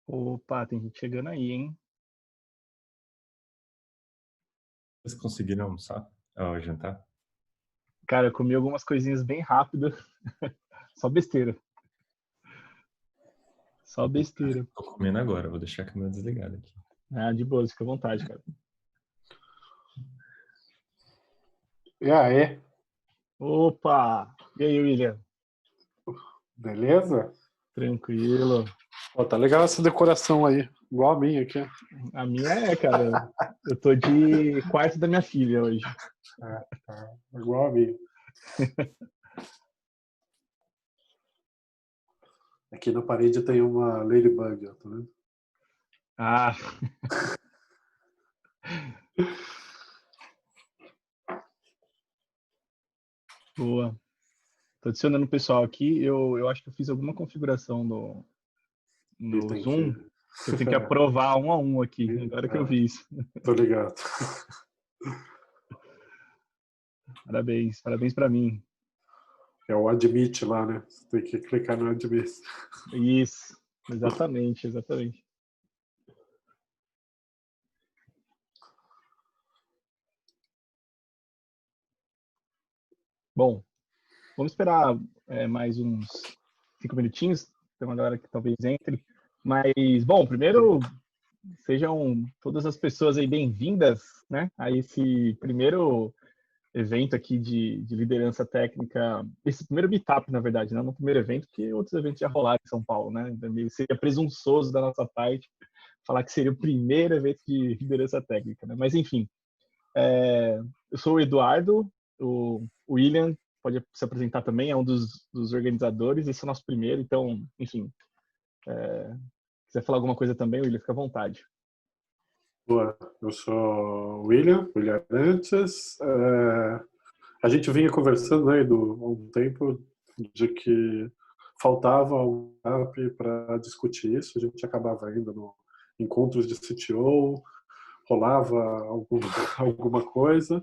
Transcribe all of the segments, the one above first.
Opa, tem gente chegando aí, hein? Vocês conseguiram almoçar? Jantar? Cara, eu comi algumas coisinhas bem rápido, só besteira. Só besteira. Tô comendo agora, vou deixar a câmera desligada aqui. Ah, de boa, fica à vontade, cara. E aí, Opa! E aí, William? beleza? Tranquilo. Pô, tá legal essa decoração aí, igual a minha aqui. A minha cara. Eu tô de quarto da minha filha hoje. Tá igual a minha. Aqui na parede tem uma Ladybug, ó, tá vendo? Ah, boa. Tô adicionando o pessoal aqui. Eu acho que eu fiz alguma configuração E no tem que. Zoom. Eu tenho que aprovar um a um aqui. Agora que eu vi isso. Tô ligado. Parabéns, parabéns pra mim. É o admit lá, né? Você tem que clicar no admit. Isso, exatamente, exatamente. Bom, vamos esperar mais uns 5 minutinhos. Tem uma galera que talvez entre. Mas, bom, primeiro, sejam todas as pessoas aí bem-vindas, né, a esse primeiro evento aqui de liderança técnica. Esse primeiro meetup, na verdade, não no primeiro evento, porque outros eventos já rolaram em São Paulo, né? Então, seria presunçoso da nossa parte falar que seria o primeiro evento de liderança técnica, né? Mas, enfim, eu sou o Eduardo, o William pode se apresentar também, é um dos organizadores, esse é o nosso primeiro, então, enfim, quiser falar alguma coisa também, William, fica à vontade. Boa, eu sou o William Arantes. A gente vinha conversando, né, Edu, há um tempo, de que faltava um app para discutir isso. A gente acabava indo no encontros de CTO, rolava alguma coisa,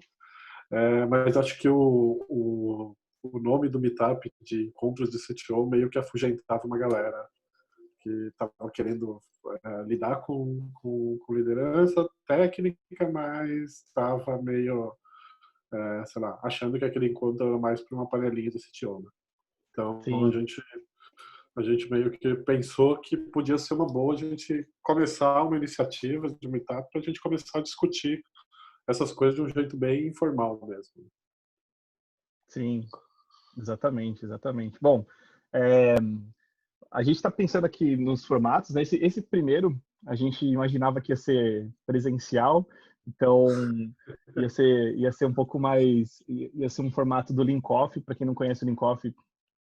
mas acho que o nome do meetup de encontros de CTO meio que afugentava uma galera que estava querendo lidar com liderança técnica, mas estava meio, sei lá, achando que aquele encontro era mais para uma panelinha do CTO, né? Então Sim, a gente meio que pensou que podia ser uma boa a gente começar uma iniciativa de meetup para a gente começar a discutir essas coisas de um jeito bem informal mesmo. sim, exatamente, exatamente. Bom, é, a gente está pensando aqui nos formatos, né? Esse primeiro, a gente imaginava que ia ser presencial, então ia ser um pouco mais, ia ser um formato do Linkoff. Para quem não conhece o Linkoff,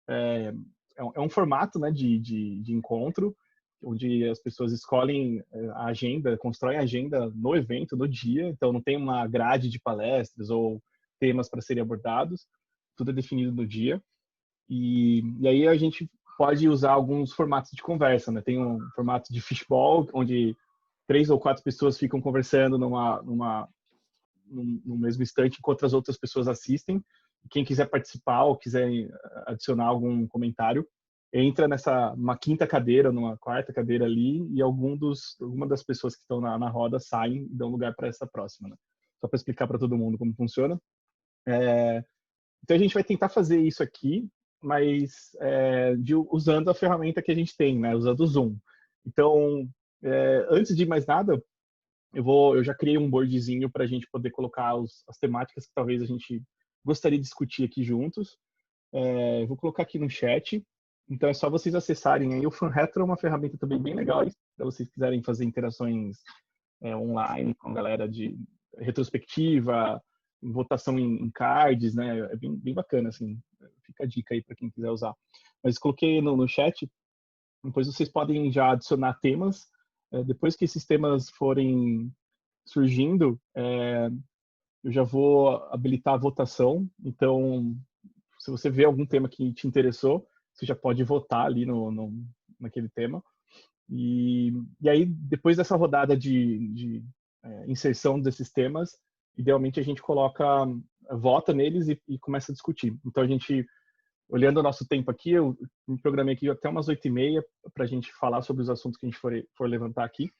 é um formato, né, de encontro, onde as pessoas escolhem a agenda, constroem a agenda no evento, no dia, então não tem uma grade de palestras ou temas para serem abordados, tudo é definido no dia. E aí a gente pode usar alguns formatos de conversa, né? Tem um formato de fishbowl, onde 3 ou 4 pessoas ficam conversando no mesmo instante, enquanto as outras pessoas assistem. Quem quiser participar ou quiser adicionar algum comentário, entra numa quinta cadeira, numa quarta cadeira ali, e alguma das pessoas que estão na roda saem e dão lugar para essa próxima, né? Só para explicar para todo mundo como funciona. Então a gente vai tentar fazer isso aqui, mas usando a ferramenta que a gente tem, né? Usando o Zoom. Então, antes de mais nada, eu já criei um boardzinho para a gente poder colocar as temáticas que talvez a gente gostaria de discutir aqui juntos. Vou colocar aqui no chat. Então é só vocês acessarem aí. O FanRetro é uma ferramenta também bem legal para vocês quiserem fazer interações online com a galera de retrospectiva, votação em cards, né? É bem bacana, assim. Fica a dica aí para quem quiser usar. Mas coloquei no chat. Depois vocês podem já adicionar temas. Depois que esses temas forem surgindo, eu já vou habilitar a votação. Então, se você vê algum tema que te interessou, você já pode votar ali naquele tema. E aí, depois dessa rodada de inserção desses temas, idealmente a gente vota neles e começa a discutir. Então, a gente olhando o nosso tempo aqui, eu me programei aqui até umas 8h30 para a gente falar sobre os assuntos que a gente for levantar aqui.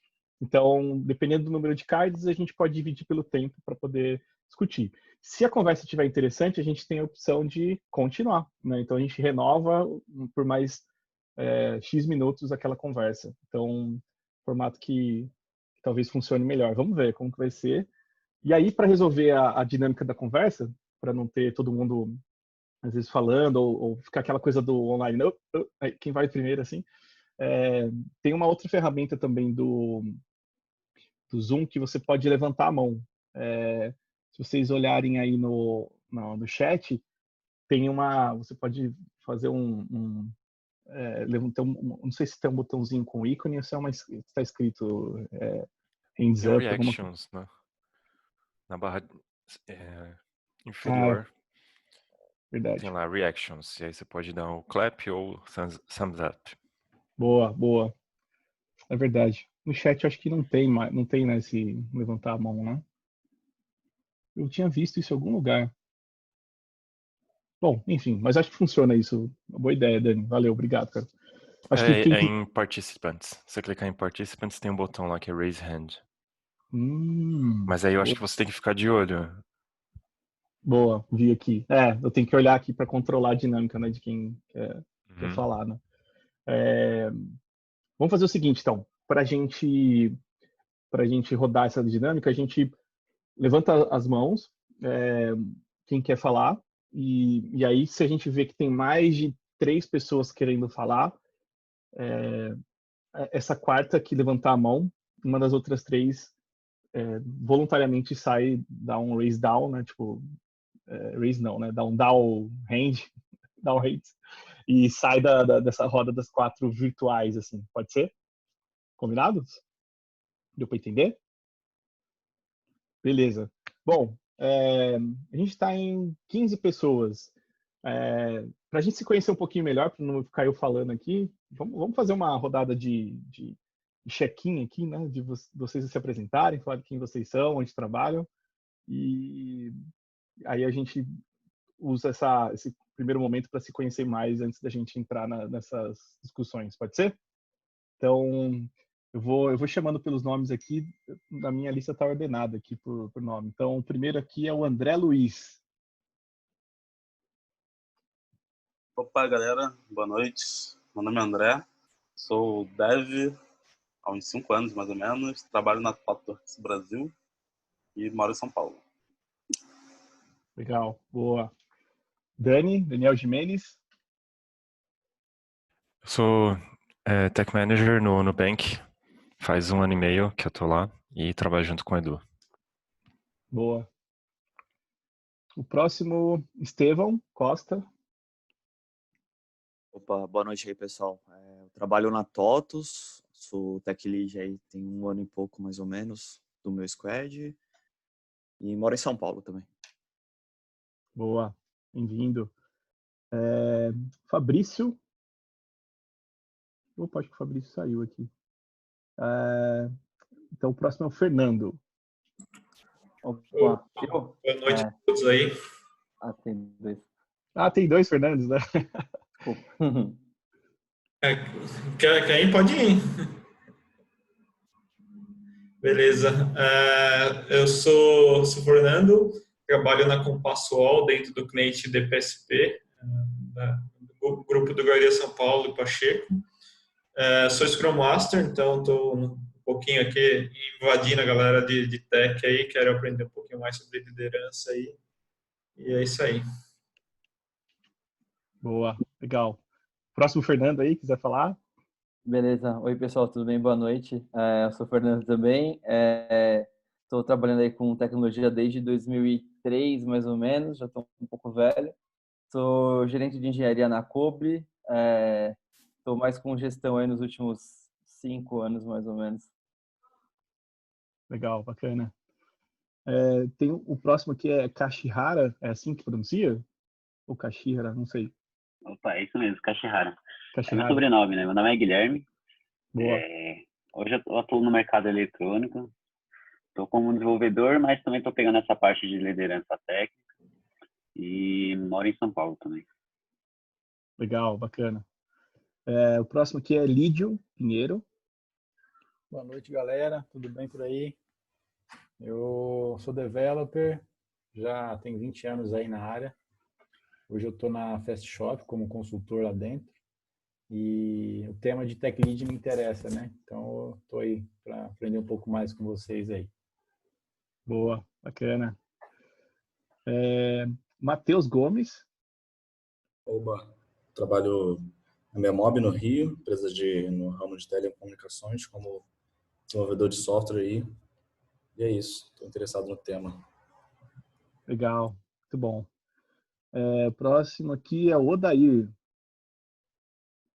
Então, dependendo do número de cards, a gente pode dividir pelo tempo para poder discutir. Se a conversa estiver interessante, a gente tem a opção de continuar, né? Então, a gente renova por mais X minutos aquela conversa. Então, formato que talvez funcione melhor. Vamos ver como que vai ser. E aí, para resolver a dinâmica da conversa, para não ter todo mundo, às vezes, falando, ou ficar aquela coisa do online, quem vai primeiro, assim, tem uma outra ferramenta também do Zoom que você pode levantar a mão. Se vocês olharem aí no chat, tem você pode fazer levantar não sei se tem um botãozinho com ícone ou se está escrito hands Tem um up, alguma coisa. reactions, né? Na barra inferior Verdade. tem lá reactions. E aí você pode dar o clap ou thumbs up. Boa. É verdade. No chat eu acho que não tem, né, esse levantar a mão, né? Eu tinha visto isso em algum lugar. Bom, enfim, mas acho que funciona isso. Uma boa ideia, Dani. Valeu, obrigado, cara. Acho que É em Participants. Se você clicar em Participants, tem um botão lá que é Raise Hand. Mas aí eu acho que você tem que ficar de olho. Boa, vi aqui. Eu tenho que olhar aqui para controlar a dinâmica, né, de quem quer falar, né? Vamos fazer o seguinte, então. Para a gente rodar essa dinâmica, a gente levanta as mãos, quem quer falar, e aí se a gente vê que tem mais de 3 pessoas querendo falar, essa quarta que levantar a mão, uma das outras 3 voluntariamente sai, dá um raise down, né? Tipo, raise não, né? Dá um down hand, down hands, e sai dessa roda das 4 virtuais, assim. Pode ser? Combinados? Deu para entender? Beleza. Bom, a gente está em 15 pessoas. Para a gente se conhecer um pouquinho melhor, para não ficar eu falando aqui, vamos fazer uma rodada de check-in aqui, né? De vocês se apresentarem, falar de quem vocês são, onde trabalham. E aí a gente usa esse primeiro momento para se conhecer mais antes da gente entrar nessas discussões. Pode ser? Então, eu vou chamando pelos nomes aqui. Na minha lista está ordenada aqui por nome. Então, o primeiro aqui é o André Luiz. Opa, galera. Boa noite. Meu nome é André. Sou dev há uns 5 anos, mais ou menos. Trabalho na ThoughtWorks Brasil e moro em São Paulo. Legal. Boa. Daniel Jimenez. Eu sou Tech Manager no Nubank. Faz 1 ano e meio que eu tô lá e trabalho junto com o Edu. Boa. O próximo, Estevão Costa. Opa, boa noite aí, pessoal. Eu trabalho na TOTUS, sou Tech Lead aí tem 1 ano e pouco, mais ou menos, do meu squad. E moro em São Paulo também. Boa. Bem-vindo. Fabrício. Opa, acho que o Fabrício saiu aqui. Então, o próximo é o Fernando. Opa, boa noite a todos aí. Tem 2. Tem 2 Fernandes, né? Quem pode ir? Beleza. Eu sou Fernando, trabalho na Compassual dentro do cliente DPSP, do grupo do Guardia São Paulo e Pacheco. Sou Scrum Master, então estou um pouquinho aqui invadindo a galera de tech aí, quero aprender um pouquinho mais sobre liderança aí. E é isso aí. Boa, legal. Próximo Fernando aí, quiser falar? Beleza. Oi, pessoal, tudo bem? Boa noite. Eu sou o Fernando também. Estou trabalhando aí com tecnologia desde 2003, mais ou menos, já estou um pouco velho. Sou gerente de engenharia na Cobre. Estou mais com gestão aí nos últimos 5 anos, mais ou menos. Legal, bacana. Tem o próximo aqui é Kashihara, é assim que pronuncia? Ou Kashihara, não sei. Opa, é isso mesmo, Kashihara. É meu Kashihara. sobrenome, né? Meu nome é Guilherme. Boa. Hoje eu atuo no mercado eletrônico. Estou como desenvolvedor, mas também estou pegando essa parte de liderança técnica. E moro em São Paulo também. Legal, bacana. O próximo aqui é Lídio Pinheiro. Boa noite, galera. Tudo bem por aí? Eu sou developer, já tenho 20 anos aí na área. Hoje eu estou na Fast Shop como consultor lá dentro. E o tema de Tech Lead me interessa, né? Então eu estou aí para aprender um pouco mais com vocês aí. Boa, bacana. Matheus Gomes. Oba, trabalho na Bemob no Rio, empresa no ramo de telecomunicações, como desenvolvedor de software aí. E é isso, estou interessado no tema. Legal, muito bom. O próximo aqui é o Odair.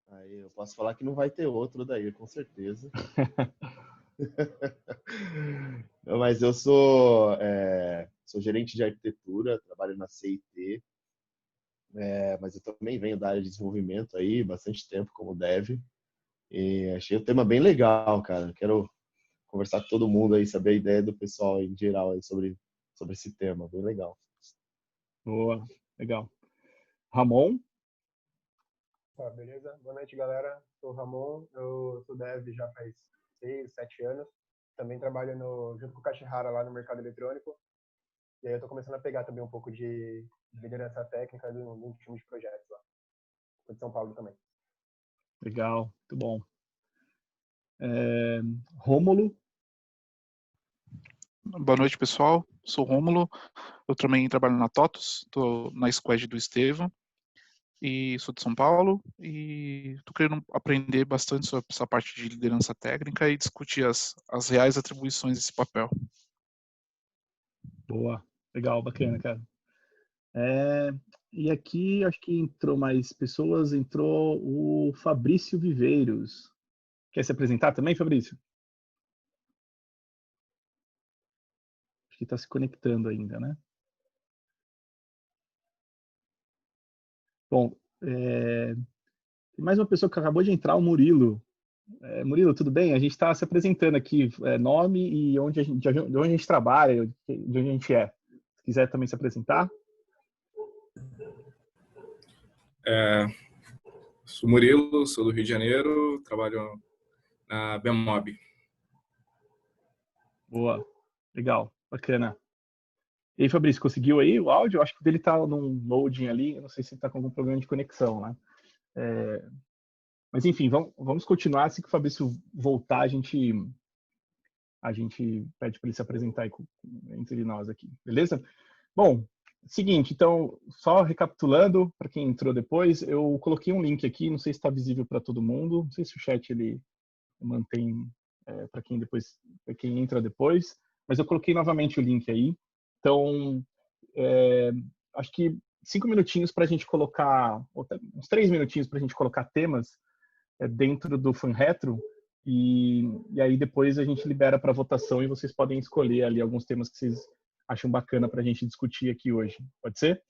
Aí eu posso falar que não vai ter outro Odair, com certeza. Mas eu sou gerente de arquitetura, trabalho na CIT, mas eu também venho da área de desenvolvimento aí, bastante tempo como dev. E achei o tema bem legal, cara. Quero conversar com todo mundo aí, saber a ideia do pessoal em geral aí sobre esse tema, bem legal. Boa, legal. Ramon? Beleza? Boa noite, galera. Sou o Ramon, eu sou dev já faz 6, 7 anos. Também trabalho junto com o Kashihara lá no mercado eletrônico. E aí eu tô começando a pegar também um pouco de liderança técnica no time de projetos lá. Sou de São Paulo também. Legal, muito bom. Rômulo? Boa noite, pessoal. Sou o Rômulo. Eu também trabalho na TOTUS, estou na squad do Estevam. E sou de São Paulo e estou querendo aprender bastante sobre essa parte de liderança técnica e discutir as reais atribuições desse papel. Boa, legal, bacana, cara. E aqui, acho que entrou mais pessoas, entrou o Fabrício Viveiros. Quer se apresentar também, Fabrício? Acho que está se conectando ainda, né? Bom, tem mais uma pessoa que acabou de entrar, o Murilo. Murilo, tudo bem? A gente está se apresentando aqui, nome e de onde a gente trabalha, de onde a gente é. Se quiser também se apresentar. Sou Murilo, sou do Rio de Janeiro, trabalho na Bemob. Boa, legal, bacana. E aí, Fabrício, conseguiu aí o áudio? Eu acho que o dele está num loading ali, eu não sei se está com algum problema de conexão, né? Mas enfim, vamos continuar. Assim que o Fabrício voltar, a gente pede para ele se apresentar aí entre nós aqui, beleza? Bom, seguinte, então, só recapitulando, para quem entrou depois, eu coloquei um link aqui, não sei se está visível para todo mundo, não sei se o chat ele mantém para quem entra depois, mas eu coloquei novamente o link aí. Então, acho que 5 minutinhos para a gente colocar, ou uns 3 minutinhos para a gente colocar temas dentro do Fun Retro, e aí depois a gente libera para votação e vocês podem escolher ali alguns temas que vocês acham bacana para a gente discutir aqui hoje. Pode ser?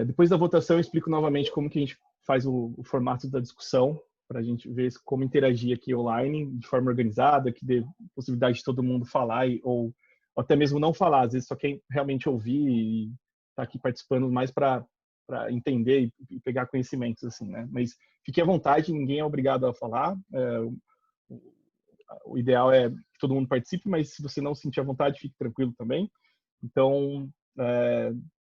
Depois da votação eu explico novamente como que a gente faz o formato da discussão, para a gente ver como interagir aqui online de forma organizada, que dê possibilidade de todo mundo falar ou até mesmo não falar, às vezes só quem realmente ouvir e tá aqui participando mais para entender e pegar conhecimentos, assim, né? Mas fique à vontade, ninguém é obrigado a falar. O ideal é que todo mundo participe, mas se você não sentir à vontade, fique tranquilo também. Então,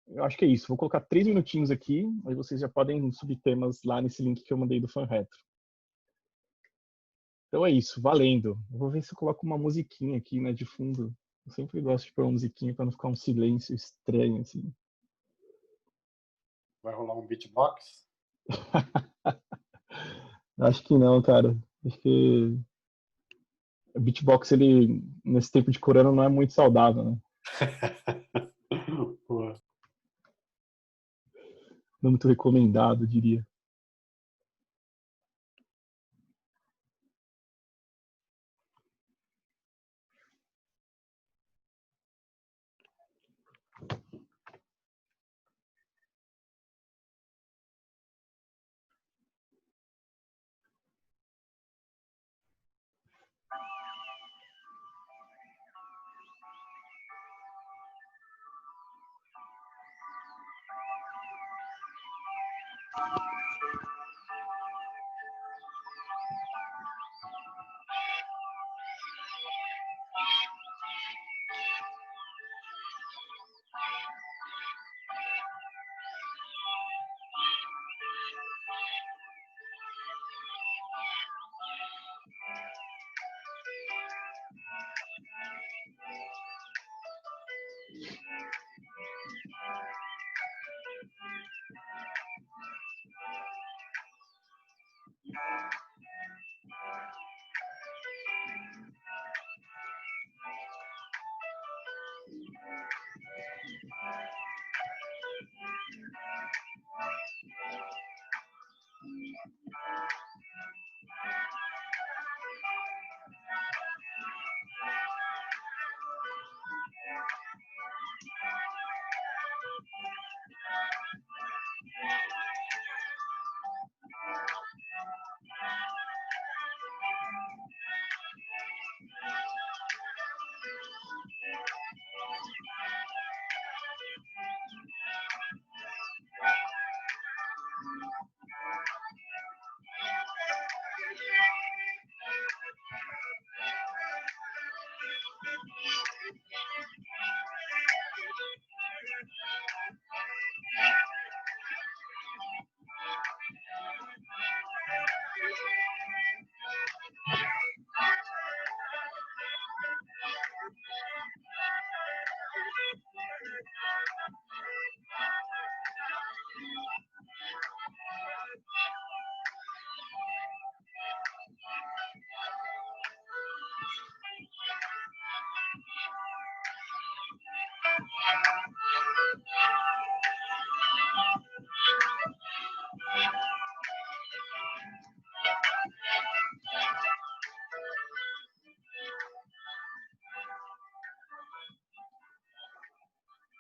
eu acho que é isso. Vou colocar 3 minutinhos aqui, aí vocês já podem subir temas lá nesse link que eu mandei do Fun Retro. Então é isso, valendo. Vou ver se eu coloco uma musiquinha aqui, né, de fundo. Eu sempre gosto de pôr uma musiquinha para não ficar um silêncio estranho, assim. Vai rolar um beatbox? Acho que não, cara. Acho que o beatbox, ele, nesse tempo de corona, não é muito saudável, né? Não é muito recomendado, eu diria.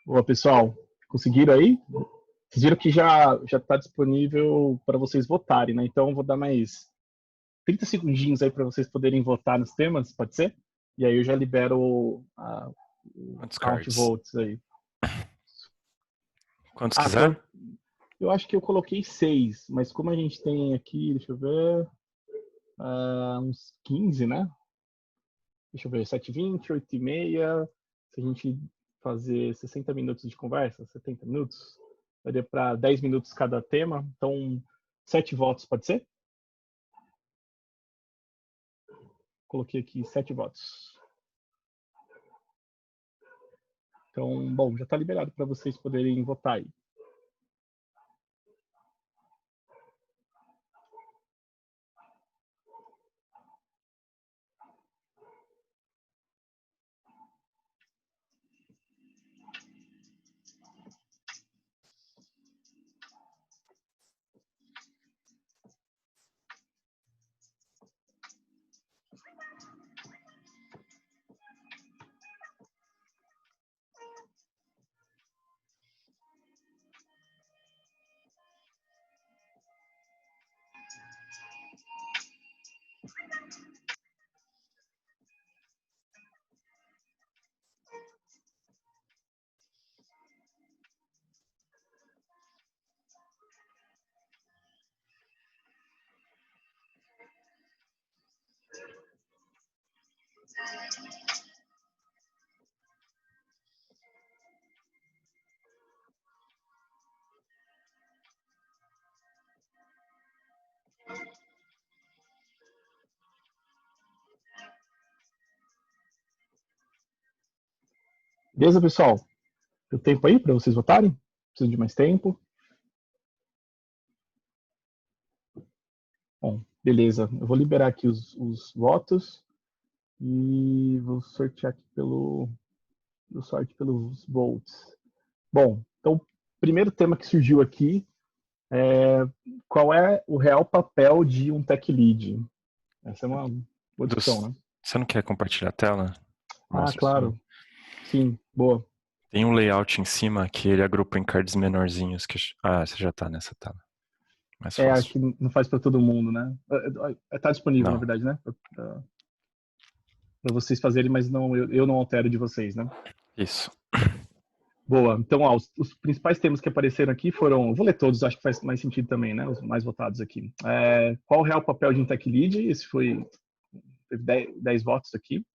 Boa, pessoal. Conseguiram aí? Vocês viram que já está disponível para vocês votarem, né? Então, vou dar mais 30 segundinhos aí para vocês poderem votar nos temas, pode ser? E aí eu já libero o count votes aí. Quantos quiser? Eu acho que eu coloquei 6, mas como a gente tem aqui, deixa eu ver, uns 15, né? Deixa eu ver, 7h20, 8h30, se a gente fazer 60 minutos de conversa, 70 minutos, daria para 10 minutos cada tema, então 7 votos, pode ser? Coloquei aqui 7 votos. Então, bom, já está liberado para vocês poderem votar aí. Beleza, pessoal? Tem tempo aí para vocês votarem? Preciso de mais tempo? Bom, beleza. Eu vou liberar aqui os votos e vou sortear aqui pelo sorte pelos votes. Bom, então, o primeiro tema que surgiu aqui é qual é o real papel de um tech lead? Essa é uma boa discussão, né? Você não quer compartilhar a tela? Nossa, claro. Sim, boa. Tem um layout em cima que ele agrupa em cards menorzinhos. Você já está nessa tela. Acho que não faz para todo mundo, né? Está disponível, na verdade, né? Para vocês fazerem, mas não, eu não altero de vocês, né? Isso. Boa. Então, ó, os principais temas que apareceram aqui foram... Vou ler todos, acho que faz mais sentido também, né? Os mais votados aqui. Qual o real papel de um tech lead? Esse teve 10 votos aqui.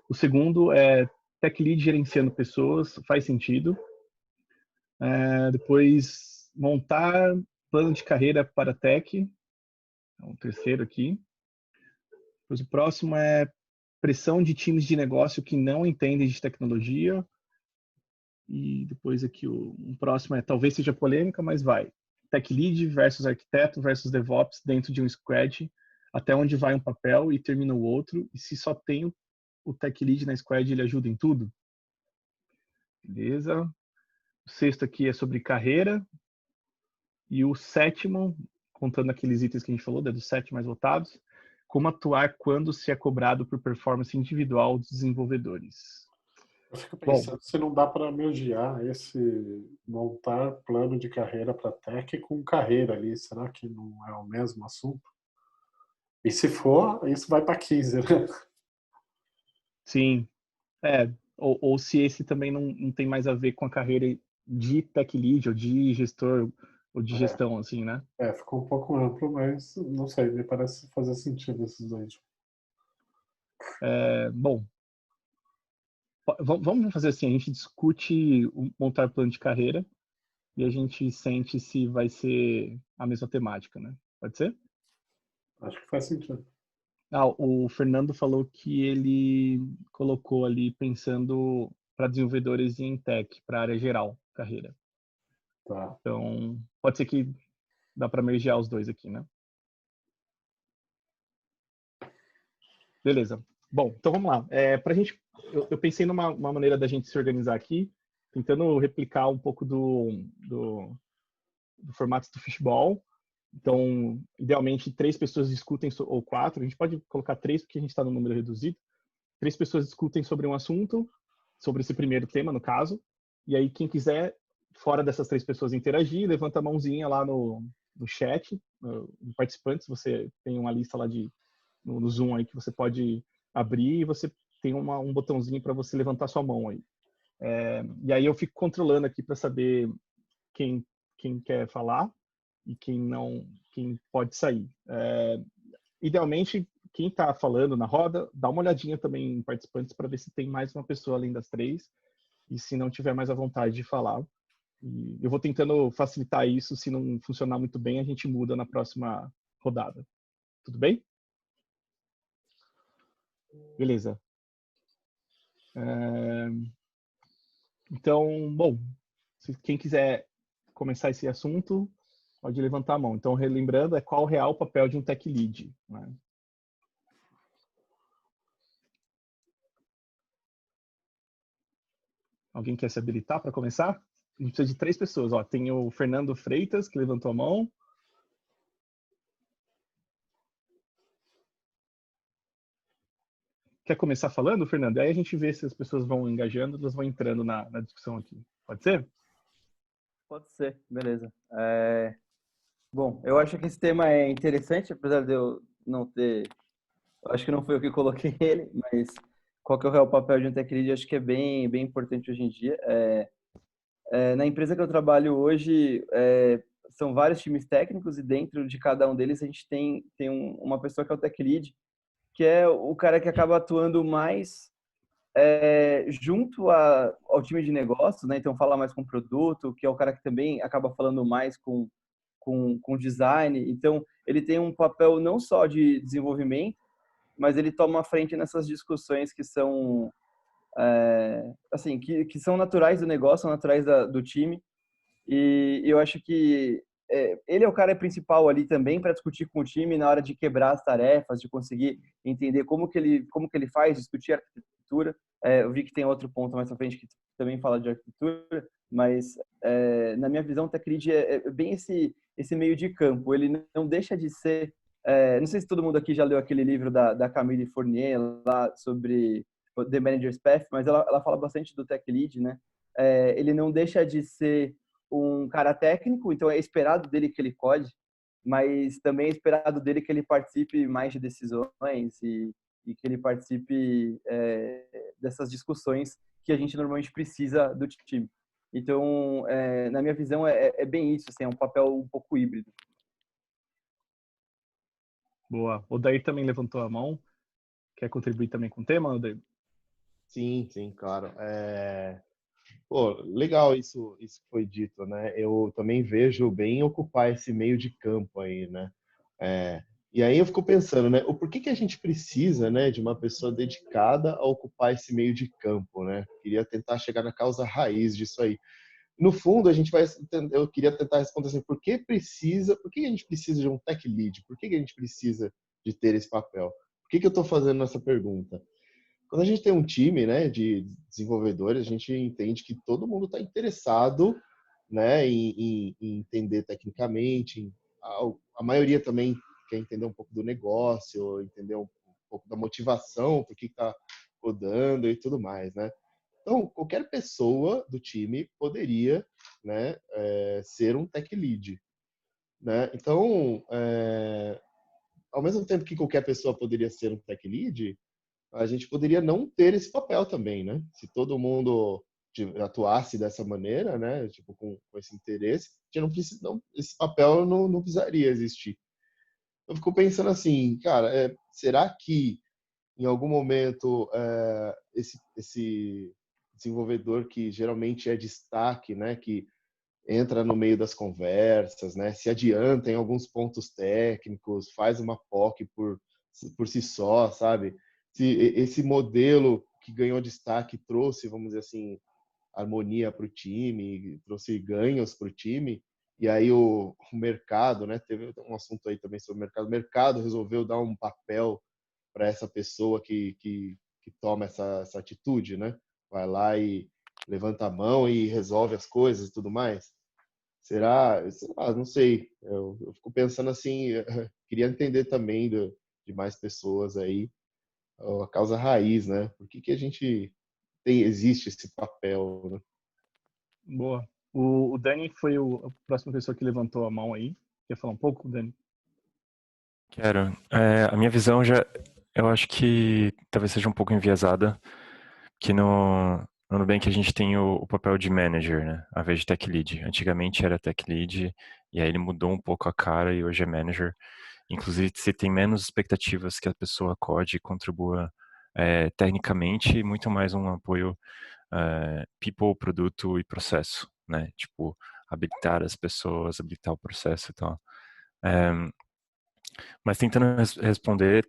O segundo é tech lead gerenciando pessoas, faz sentido. Depois, montar plano de carreira para tech. O terceiro aqui. Depois, o próximo é pressão de times de negócio que não entendem de tecnologia. E depois aqui um próximo é, talvez seja polêmica, mas vai. Tech lead versus arquiteto versus DevOps dentro de um squad, até onde vai um papel e termina o outro. E se só tem o tech lead na squad, ele ajuda em tudo? Beleza. O sexto aqui é sobre carreira. E o sétimo, contando aqueles itens que a gente falou, dos 7 mais votados, como atuar quando se é cobrado por performance individual dos desenvolvedores. Eu fico pensando se não dá para mergear esse montar plano de carreira para tech com carreira ali. Será que não é o mesmo assunto? E se for, isso vai para 15, né? Sim. Ou se esse também não tem mais a ver com a carreira de tech lead ou de gestor ou de gestão, assim, né? Ficou um pouco amplo, mas não sei, me parece fazer sentido esses dois. Bom, vamos fazer assim, a gente discute montar plano de carreira e a gente sente se vai ser a mesma temática, né? Pode ser? Acho que faz sentido. O Fernando falou que ele colocou ali pensando para desenvolvedores em tech, para a área geral, carreira. Tá. Então, pode ser que dá para mergear os dois aqui, né? Beleza. Bom, então vamos lá. Pra gente, eu pensei numa maneira da gente se organizar aqui, tentando replicar um pouco do formato do fishbowl. Então, idealmente, 3 pessoas discutem, ou 4, a gente pode colocar 3 porque a gente está no número reduzido. 3 pessoas discutem sobre um assunto, sobre esse primeiro tema, no caso, e aí quem quiser, fora dessas 3 pessoas interagir, levanta a mãozinha lá no chat, no participantes, você tem uma lista lá no Zoom aí que você pode abrir e você tem um botãozinho para você levantar sua mão aí. E aí eu fico controlando aqui para saber quem quer falar e quem pode sair. Idealmente, quem está falando na roda, dá uma olhadinha também em participantes para ver se tem mais uma pessoa além das 3 e se não tiver mais a vontade de falar. E eu vou tentando facilitar isso, se não funcionar muito bem, a gente muda na próxima rodada. Tudo bem? Beleza. Então, bom, se quem quiser começar esse assunto, pode levantar a mão. Então, relembrando, qual o real papel de um tech lead, né? Alguém quer se habilitar para começar? A gente precisa de 3 pessoas. Ó, tem o Fernando Freitas, que levantou a mão. Quer começar falando, Fernando? Aí a gente vê se as pessoas vão engajando, elas vão entrando na discussão aqui. Pode ser? Pode ser, beleza. Bom, eu acho que esse tema é interessante, apesar de eu não ter... Acho que não foi eu que coloquei ele, mas qual que é o real papel de um tech lead? Acho que é bem importante hoje em dia. Na empresa que eu trabalho hoje, são vários times técnicos e dentro de cada um deles a gente tem uma pessoa que é o tech lead, que é o cara que acaba atuando mais junto ao time de negócio, né? Então fala mais com o produto, que é o cara que também acaba falando mais com design. Então ele tem um papel não só de desenvolvimento, mas ele toma a frente nessas discussões que são assim, que são naturais do negócio, naturais do time. E eu acho que ele é o cara principal ali também para discutir com o time na hora de quebrar as tarefas, de conseguir entender como que ele faz, discutir arquitetura. Eu vi que tem outro ponto mais à frente que também fala de arquitetura, mas na minha visão, o tech lead é bem esse meio de campo. Ele não deixa de ser... não sei se todo mundo aqui já leu aquele livro da Camille Fournier lá sobre The Manager's Path, mas ela fala bastante do tech lead, né? Ele não deixa de ser um cara técnico, então é esperado dele que ele code, mas também é esperado dele que ele participe mais de decisões e que ele participe dessas discussões que a gente normalmente precisa do time. Então, na minha visão, é bem isso, assim, é um papel um pouco híbrido. Boa. O Daí também levantou a mão. Quer contribuir também com o tema, Daí? Sim, claro. Pô, legal isso que foi dito, né? Eu também vejo bem ocupar esse meio de campo aí, né? E aí eu fico pensando, né? O porquê que a gente precisa, né, de uma pessoa dedicada a ocupar esse meio de campo, né? Queria tentar chegar na causa raiz disso aí. No fundo, eu queria tentar responder assim, por que a gente precisa de um tech lead? Por que a gente precisa de ter esse papel? Por que eu estou fazendo essa pergunta? Quando a gente tem um time, né, de desenvolvedores, a gente entende que todo mundo está interessado, né, em entender tecnicamente. A maioria também quer entender um pouco do negócio, entender um pouco da motivação, por que está rodando e tudo mais, né? Então, qualquer pessoa do time poderia, né, ser um tech lead, né? Então, ao mesmo tempo que qualquer pessoa poderia ser um tech lead, a gente poderia não ter esse papel também, né? Se todo mundo atuasse dessa maneira, né, tipo com esse interesse, esse papel não precisaria existir. Eu fico pensando assim, cara, será que em algum momento esse desenvolvedor que geralmente é destaque, né, que entra no meio das conversas, né, se adianta em alguns pontos técnicos, faz uma POC por si só, sabe? Se esse modelo que ganhou destaque trouxe, vamos dizer assim, harmonia para o time, trouxe ganhos para o time, e aí o mercado, né, teve um assunto aí também sobre o mercado resolveu dar um papel para essa pessoa que toma essa atitude, né? Vai lá e levanta a mão e resolve as coisas e tudo mais. Será? Não sei. Eu fico pensando assim, queria entender também de mais pessoas aí a causa raiz, né? Por que a gente existe esse papel, né? Boa. O Dani foi a próxima pessoa que levantou a mão aí. Quer falar um pouco, Dani? Quero. A minha visão eu acho que talvez seja um pouco enviesada, que no Nubank a gente tem o papel de manager, né, ao invés de tech lead. Antigamente era tech lead, e aí ele mudou um pouco a cara e hoje é manager. Inclusive, você tem menos expectativas que a pessoa code e contribua tecnicamente, e muito mais um apoio people, produto e processo, né? Tipo, habilitar as pessoas, habilitar o processo e tal. Mas tentando responder,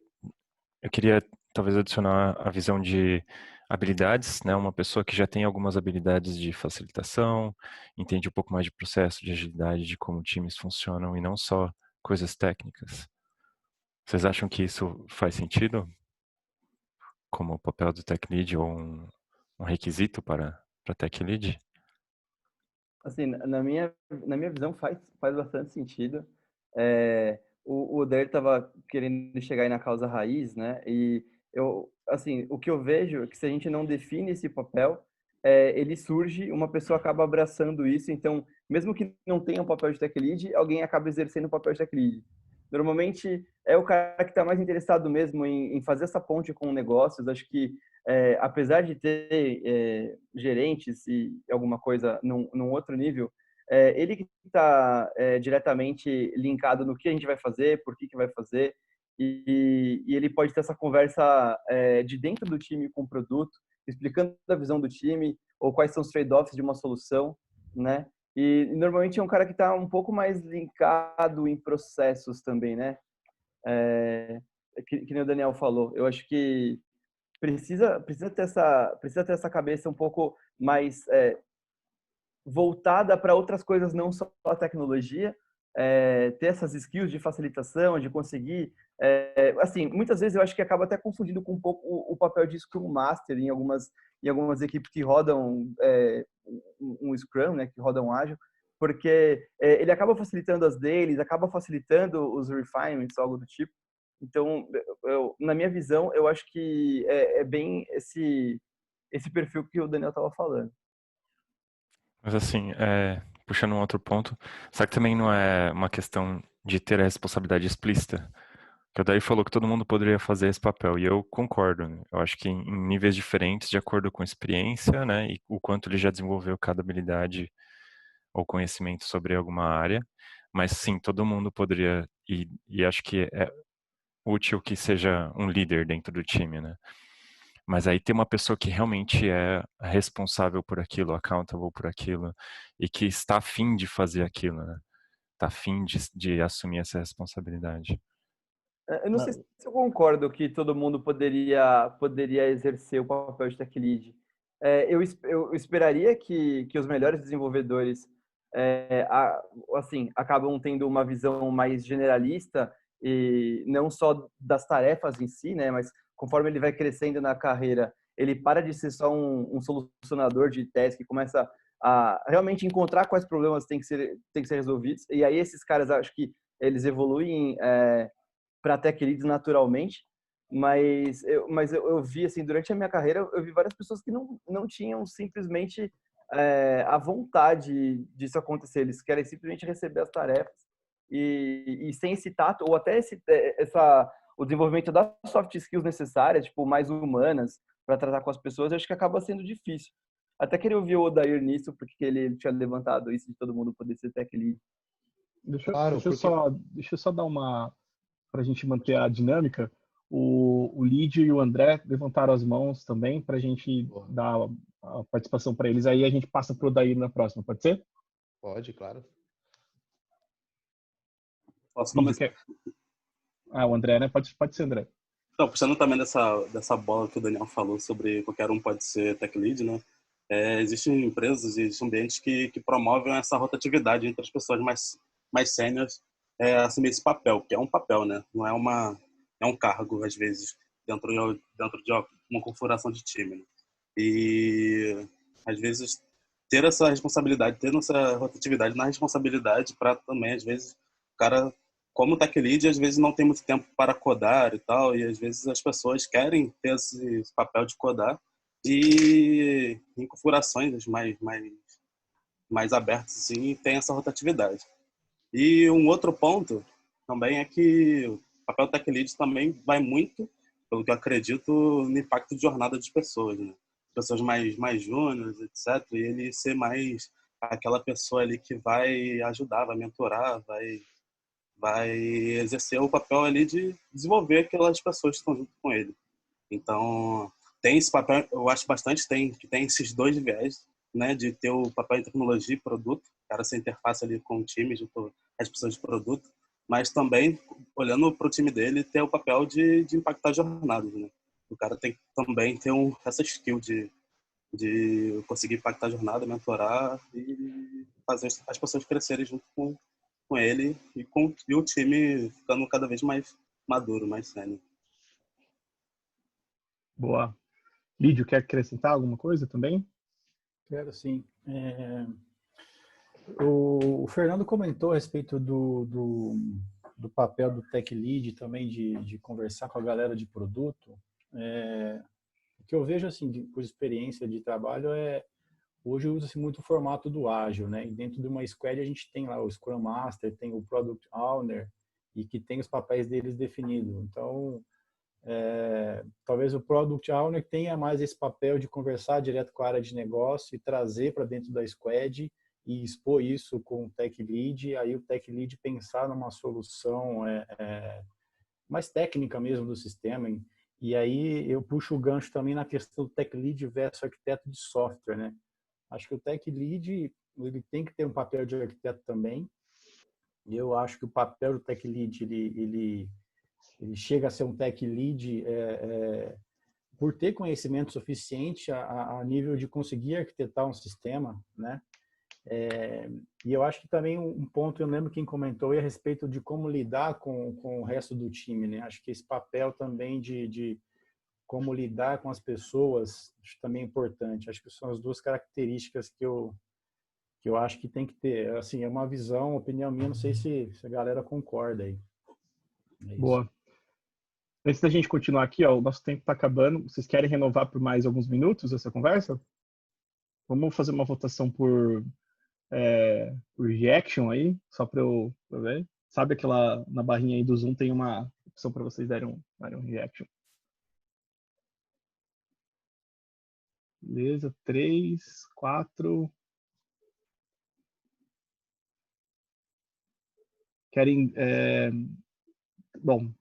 eu queria talvez adicionar a visão de habilidades, né? Uma pessoa que já tem algumas habilidades de facilitação, entende um pouco mais de processo, de agilidade, de como times funcionam e não só coisas técnicas. Vocês acham que isso faz sentido? Como o papel do tech lead ou um requisito para tech lead? Assim, na minha visão faz bastante sentido. O Dair estava querendo chegar aí na causa raiz, né? E assim, o que eu vejo é que se a gente não define esse papel, ele surge, uma pessoa acaba abraçando isso. Então, mesmo que não tenha um papel de tech lead, alguém acaba exercendo o papel de tech lead. Normalmente é o cara que está mais interessado mesmo em fazer essa ponte com negócios. Acho que apesar de ter gerentes e alguma coisa num outro nível, ele que está diretamente linkado no que a gente vai fazer, por que vai fazer, e ele pode ter essa conversa de dentro do time com o produto, explicando a visão do time ou quais são os trade-offs de uma solução, né? E normalmente é um cara que está um pouco mais linkado em processos também, né? Que nem o Daniel falou. Eu acho que precisa ter essa cabeça um pouco mais voltada para outras coisas, não só a tecnologia, ter essas skills de facilitação, de conseguir, assim, muitas vezes eu acho que acaba até confundindo com um pouco o papel de Scrum Master em algumas equipes que rodam um Scrum, né, que rodam ágil, porque ele acaba facilitando as deles, acaba facilitando os refinements, algo do tipo. Então, na minha visão, eu acho que é bem esse perfil que o Daniel estava falando. Mas assim, puxando um outro ponto, será que também não é uma questão de ter a responsabilidade explícita? Que o Daí falou que todo mundo poderia fazer esse papel, e eu concordo. Né? Eu acho que em níveis diferentes, de acordo com a experiência, né, e o quanto ele já desenvolveu cada habilidade ou conhecimento sobre alguma área, mas sim, todo mundo poderia, e acho que é útil que seja um líder dentro do time, né? Mas aí tem uma pessoa que realmente é responsável por aquilo, accountable por aquilo, e que está afim de fazer aquilo, né? Está afim de assumir essa responsabilidade. Eu não sei se eu concordo que todo mundo poderia exercer o papel de tech lead. Eu esperaria que os melhores desenvolvedores assim, acabam tendo uma visão mais generalista e não só das tarefas em si, né? Mas conforme ele vai crescendo na carreira, ele para de ser só um solucionador de task e começa a realmente encontrar quais problemas têm que ser resolvidos. E aí esses caras, acho que eles evoluem para tech leads naturalmente, mas eu vi, assim, durante a minha carreira, eu vi várias pessoas que não tinham simplesmente a vontade disso acontecer. Eles querem simplesmente receber as tarefas e sem esse tato, ou até o desenvolvimento das soft skills necessárias, tipo, mais humanas, para tratar com as pessoas, eu acho que acaba sendo difícil. Até queria ouvir o Odair nisso, porque ele tinha levantado isso de todo mundo poder ser tech lead. Deixa eu só dar uma... para a gente manter a dinâmica. O Lídio e o André levantaram as mãos também para a gente dar a participação para eles. Aí a gente passa para o Odair na próxima, pode ser? Pode, claro. Posso começar? O André, né? Pode ser, André. Então, puxando também dessa bola que o Daniel falou sobre qualquer um pode ser tech lead, né? Existem empresas e existem ambientes que promovem essa rotatividade entre as pessoas mais sêniores assumir esse papel, que é um papel, né? Não é um cargo, às vezes, dentro de uma configuração de time. Né? E, às vezes, ter essa responsabilidade, ter essa rotatividade na responsabilidade para também, às vezes, o cara, como tech lead, às vezes não tem muito tempo para codar e tal, e às vezes as pessoas querem ter esse papel de codar e em configurações mais abertas, assim, tem essa rotatividade. E um outro ponto também é que o papel tech lead também vai muito, pelo que eu acredito, no impacto de jornada de pessoas, né? Pessoas mais júniores, etc. E ele ser mais aquela pessoa ali que vai ajudar, vai mentorar, vai exercer o papel ali de desenvolver aquelas pessoas que estão junto com ele. Então, tem esse papel, eu acho bastante, que tem esses dois viés, né, de ter o papel em tecnologia e produto, cara, essa interface ali com o time, junto às pessoas de produto, mas também, olhando para o time dele, ter o papel de impactar jornadas, né? O cara tem que também ter essa skill de conseguir impactar a jornada, mentorar e fazer as pessoas crescerem junto com ele e o time ficando cada vez mais maduro, mais sério. Boa. Lídio, quer acrescentar alguma coisa também? Quero sim. O Fernando comentou a respeito do papel do tech lead também de conversar com a galera de produto. O que eu vejo assim por experiência de trabalho hoje usa-se muito o formato do ágil, né? E dentro de uma squad a gente tem lá o Scrum Master, tem o Product Owner e que tem os papéis deles definidos. Então, talvez o Product Owner tenha mais esse papel de conversar direto com a área de negócio e trazer para dentro da squad e expor isso com o Tech Lead, aí o Tech Lead pensar numa solução mais técnica mesmo do sistema. E aí eu puxo o gancho também na questão do Tech Lead versus arquiteto de software, né? Acho que o Tech Lead ele tem que ter um papel de arquiteto também. E eu acho que o papel do Tech Lead ele chega a ser um Tech Lead por ter conhecimento suficiente a nível de conseguir arquitetar um sistema, né? E eu acho que também um ponto, eu lembro quem comentou, é a respeito de como lidar com o resto do time, né? Acho que esse papel também de como lidar com as pessoas acho também é importante. Acho que são as duas características que eu acho que tem que ter. Assim, é uma visão, opinião minha, não sei se a galera concorda aí. Boa. Antes da gente continuar aqui, o nosso tempo está acabando. Vocês querem renovar por mais alguns minutos essa conversa? Vamos fazer uma votação por reaction aí, só para eu ver. Sabe na barrinha aí do Zoom tem uma opção para vocês darem um reaction. Beleza, 3, 4. Querem... Bom,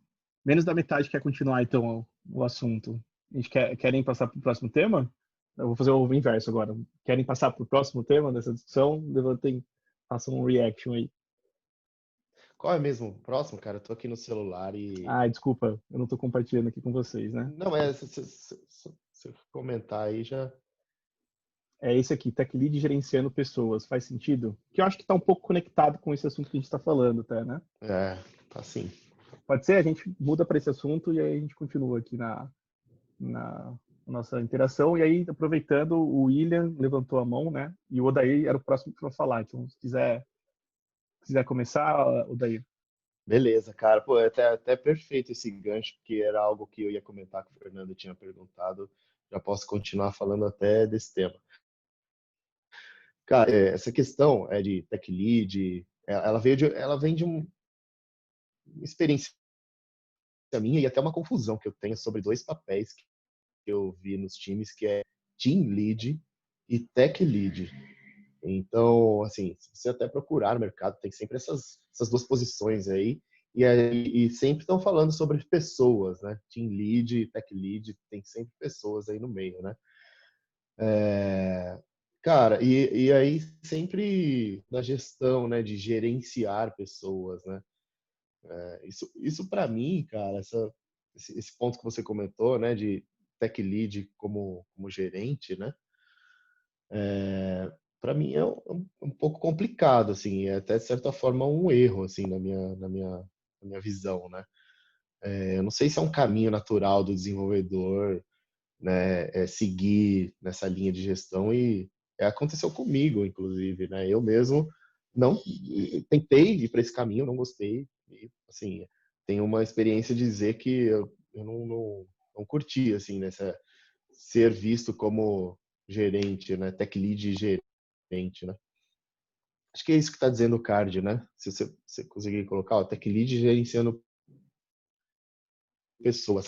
menos da metade quer continuar, então, o assunto. A gente querem passar para o próximo tema? Eu vou fazer o inverso agora. Querem passar para o próximo tema dessa discussão? Levantem, façam um reaction aí. Qual é mesmo o próximo, cara? Eu tô aqui no celular e... Ah, desculpa, eu não estou compartilhando aqui com vocês, né? Não, se comentar aí já... É esse aqui, Tech Lead gerenciando pessoas. Faz sentido? Que eu acho que está um pouco conectado com esse assunto que a gente está falando até, né? Tá sim. Pode ser? A gente muda para esse assunto e aí a gente continua aqui na nossa interação. E aí, aproveitando, o William levantou a mão, né? E o Odair era o próximo para falar. Então, se quiser começar, Odair. Beleza, cara. Pô, é até perfeito esse gancho, porque era algo que eu ia comentar que o Fernando tinha perguntado. Já posso continuar falando até desse tema. Cara, essa questão de tech lead, ela vem de uma experiência minha e até uma confusão que eu tenho sobre 2 papéis que eu vi nos times, que é team lead e tech lead. Então, assim, se você até procurar no mercado, tem sempre essas 2 posições aí, e sempre estão falando sobre pessoas, né? Team lead, tech lead, tem sempre pessoas aí no meio, né? Cara, e aí sempre na gestão, né, de gerenciar pessoas, né? Isso para mim, cara, esse ponto que você comentou, né, de tech lead como gerente, né? Para mim é um pouco complicado, assim, é até de certa forma um erro, assim, na minha visão, né? Eu não sei se é um caminho natural do desenvolvedor, né, seguir nessa linha de gestão e aconteceu comigo, inclusive, né? Eu mesmo não tentei ir para esse caminho, não gostei, e, assim, tenho uma experiência de dizer que eu não curti, assim, nessa ser visto como gerente, né? Tech lead gerente, né? Acho que é isso que está dizendo o card, né? Se você conseguir colocar, ó, tech lead gerenciando pessoas.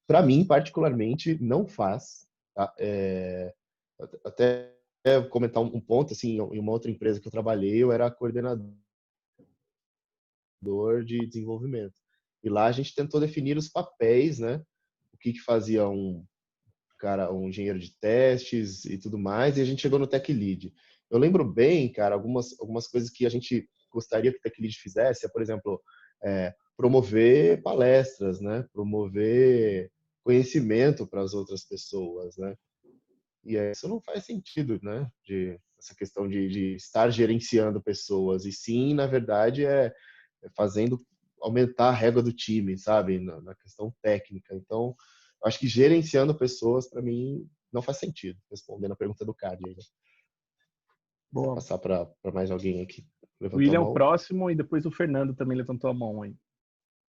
Para mim, particularmente, não faz. Tá? Até comentar um ponto, assim, em uma outra empresa que eu trabalhei, eu era coordenador de desenvolvimento. E lá a gente tentou definir os papéis, né? O que fazia um engenheiro de testes e tudo mais, e a gente chegou no Tech Lead. Eu lembro bem, cara, algumas coisas que a gente gostaria que o Tech Lead fizesse, por exemplo, promover palestras, né? Promover conhecimento para as outras pessoas, né? E isso não faz sentido, né? Essa questão de estar gerenciando pessoas, e sim, na verdade, fazendo aumentar a régua do time, sabe? Na questão técnica. Então, acho que gerenciando pessoas, para mim, não faz sentido, respondendo a pergunta do Card aí, né? Vou passar para mais alguém aqui. O William é o próximo e depois o Fernando também levantou a mão aí.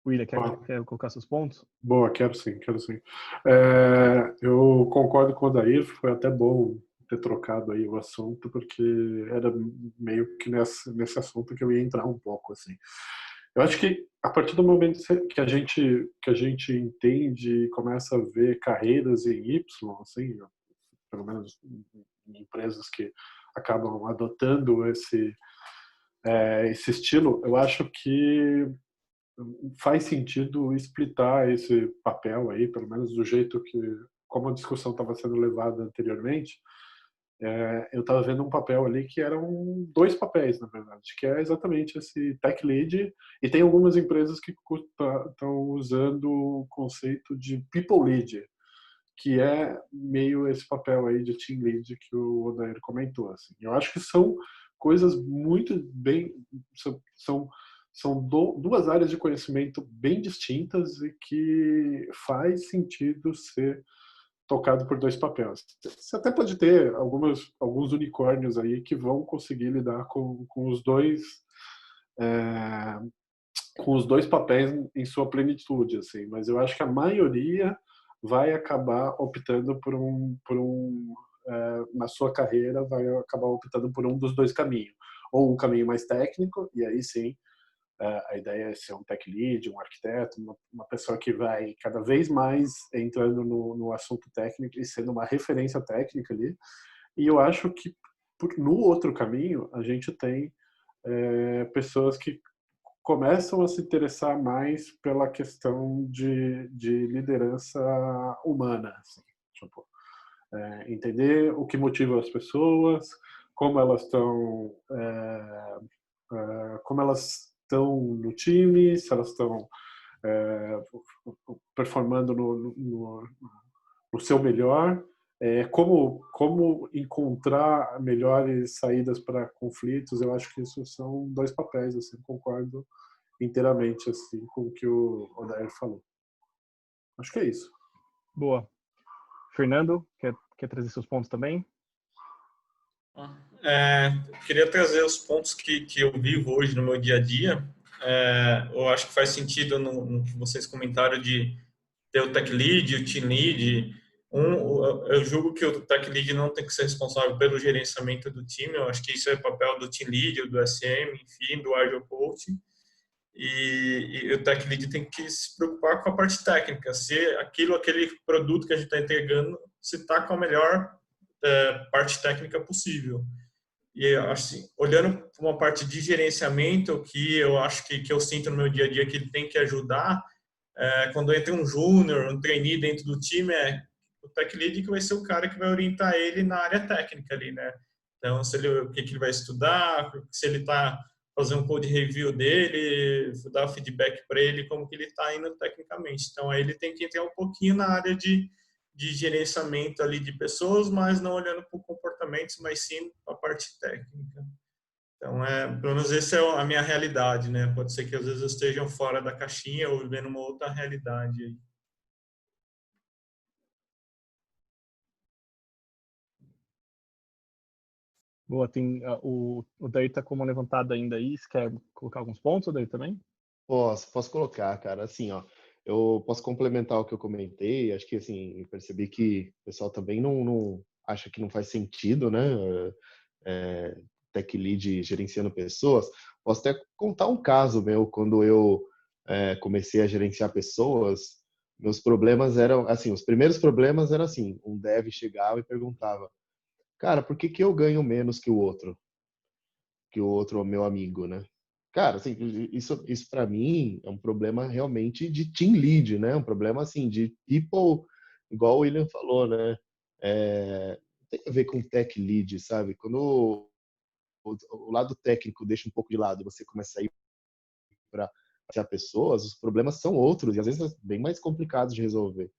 William, quer colocar seus pontos? Boa, quero sim. Eu concordo com o Odair, foi até bom ter trocado aí o assunto, porque era meio que nesse assunto que eu ia entrar um pouco, assim. Eu acho que a partir do momento que a gente entende e começa a ver carreiras em Y, assim, pelo menos em empresas que acabam adotando esse estilo, eu acho que faz sentido explitar esse papel aí, pelo menos do jeito que, como a discussão estava sendo levada anteriormente, eu estava vendo um papel ali que eram 2 papéis, na verdade, que é exatamente esse tech lead, e tem algumas empresas que estão usando o conceito de people lead, que é meio esse papel aí de team lead que o Odair comentou. Assim. Eu acho que são coisas muito bem... São 2 áreas de conhecimento bem distintas e que faz sentido ser tocado por 2 papéis. Você até pode ter alguns unicórnios aí que vão conseguir lidar com os dois papéis em sua plenitude, assim. Mas eu acho que a maioria vai acabar optando na sua carreira, vai acabar optando por um dos 2 caminhos. Ou um caminho mais técnico, e aí sim A ideia é ser um tech lead, um arquiteto, uma pessoa que vai cada vez mais entrando no assunto técnico e sendo uma referência técnica ali. E eu acho que no outro caminho a gente tem pessoas que começam a se interessar mais pela questão de liderança humana, assim, tipo, entender o que motiva as pessoas, como elas estão no time, se elas estão performando no seu melhor, como encontrar melhores saídas para conflitos. Eu acho que isso são dois papéis, assim, concordo inteiramente assim com o que o Odair falou. Acho que é isso. Boa. Fernando, quer trazer seus pontos também? Queria trazer os pontos que eu vivo hoje no meu dia a dia. Eu acho que faz sentido no que vocês comentaram de ter o tech lead, o team lead. Eu julgo que o tech lead não tem que ser responsável pelo gerenciamento do time. Eu acho que isso é papel do team lead, do SM, enfim, do agile coach. E o tech lead tem que se preocupar com a parte técnica, se aquele produto que a gente está entregando, se está com a melhor parte técnica possível. E assim, olhando para uma parte de gerenciamento, que eu acho que eu sinto no meu dia a dia que ele tem que ajudar, quando entra um júnior, um trainee dentro do time, o tech lead que vai ser o cara que vai orientar ele na área técnica ali, né? Então, o que ele vai estudar, se ele está fazendo um code review dele, dar feedback para ele, como que ele está indo tecnicamente. Então, aí ele tem que entrar um pouquinho na área de gerenciamento ali de pessoas, mas não olhando para comportamentos, mas sim para a parte técnica. Então, pelo menos essa é a minha realidade, né? Pode ser que às vezes eu esteja fora da caixinha ou vivendo uma outra realidade aí. Boa, tem o Daí tá com uma levantada ainda aí. Você quer colocar alguns pontos, Daí, também? Posso colocar, cara. Assim, ó, eu posso complementar o que eu comentei. Acho que, assim, eu percebi que o pessoal também não acha que não faz sentido, né? Tech lead gerenciando pessoas. Posso até contar um caso meu, quando eu comecei a gerenciar pessoas. Meus problemas eram, assim, os primeiros problemas eram assim, um dev chegava e perguntava: cara, por que eu ganho menos que o outro? Que o outro é meu amigo, né? Cara, assim, isso para mim é um problema realmente de team lead, né? Um problema, assim, de people, igual o William falou, né? Tem a ver com tech lead, sabe? Quando o lado técnico deixa um pouco de lado e você começa a ir para pessoas, os problemas são outros e às vezes bem mais complicados de resolver.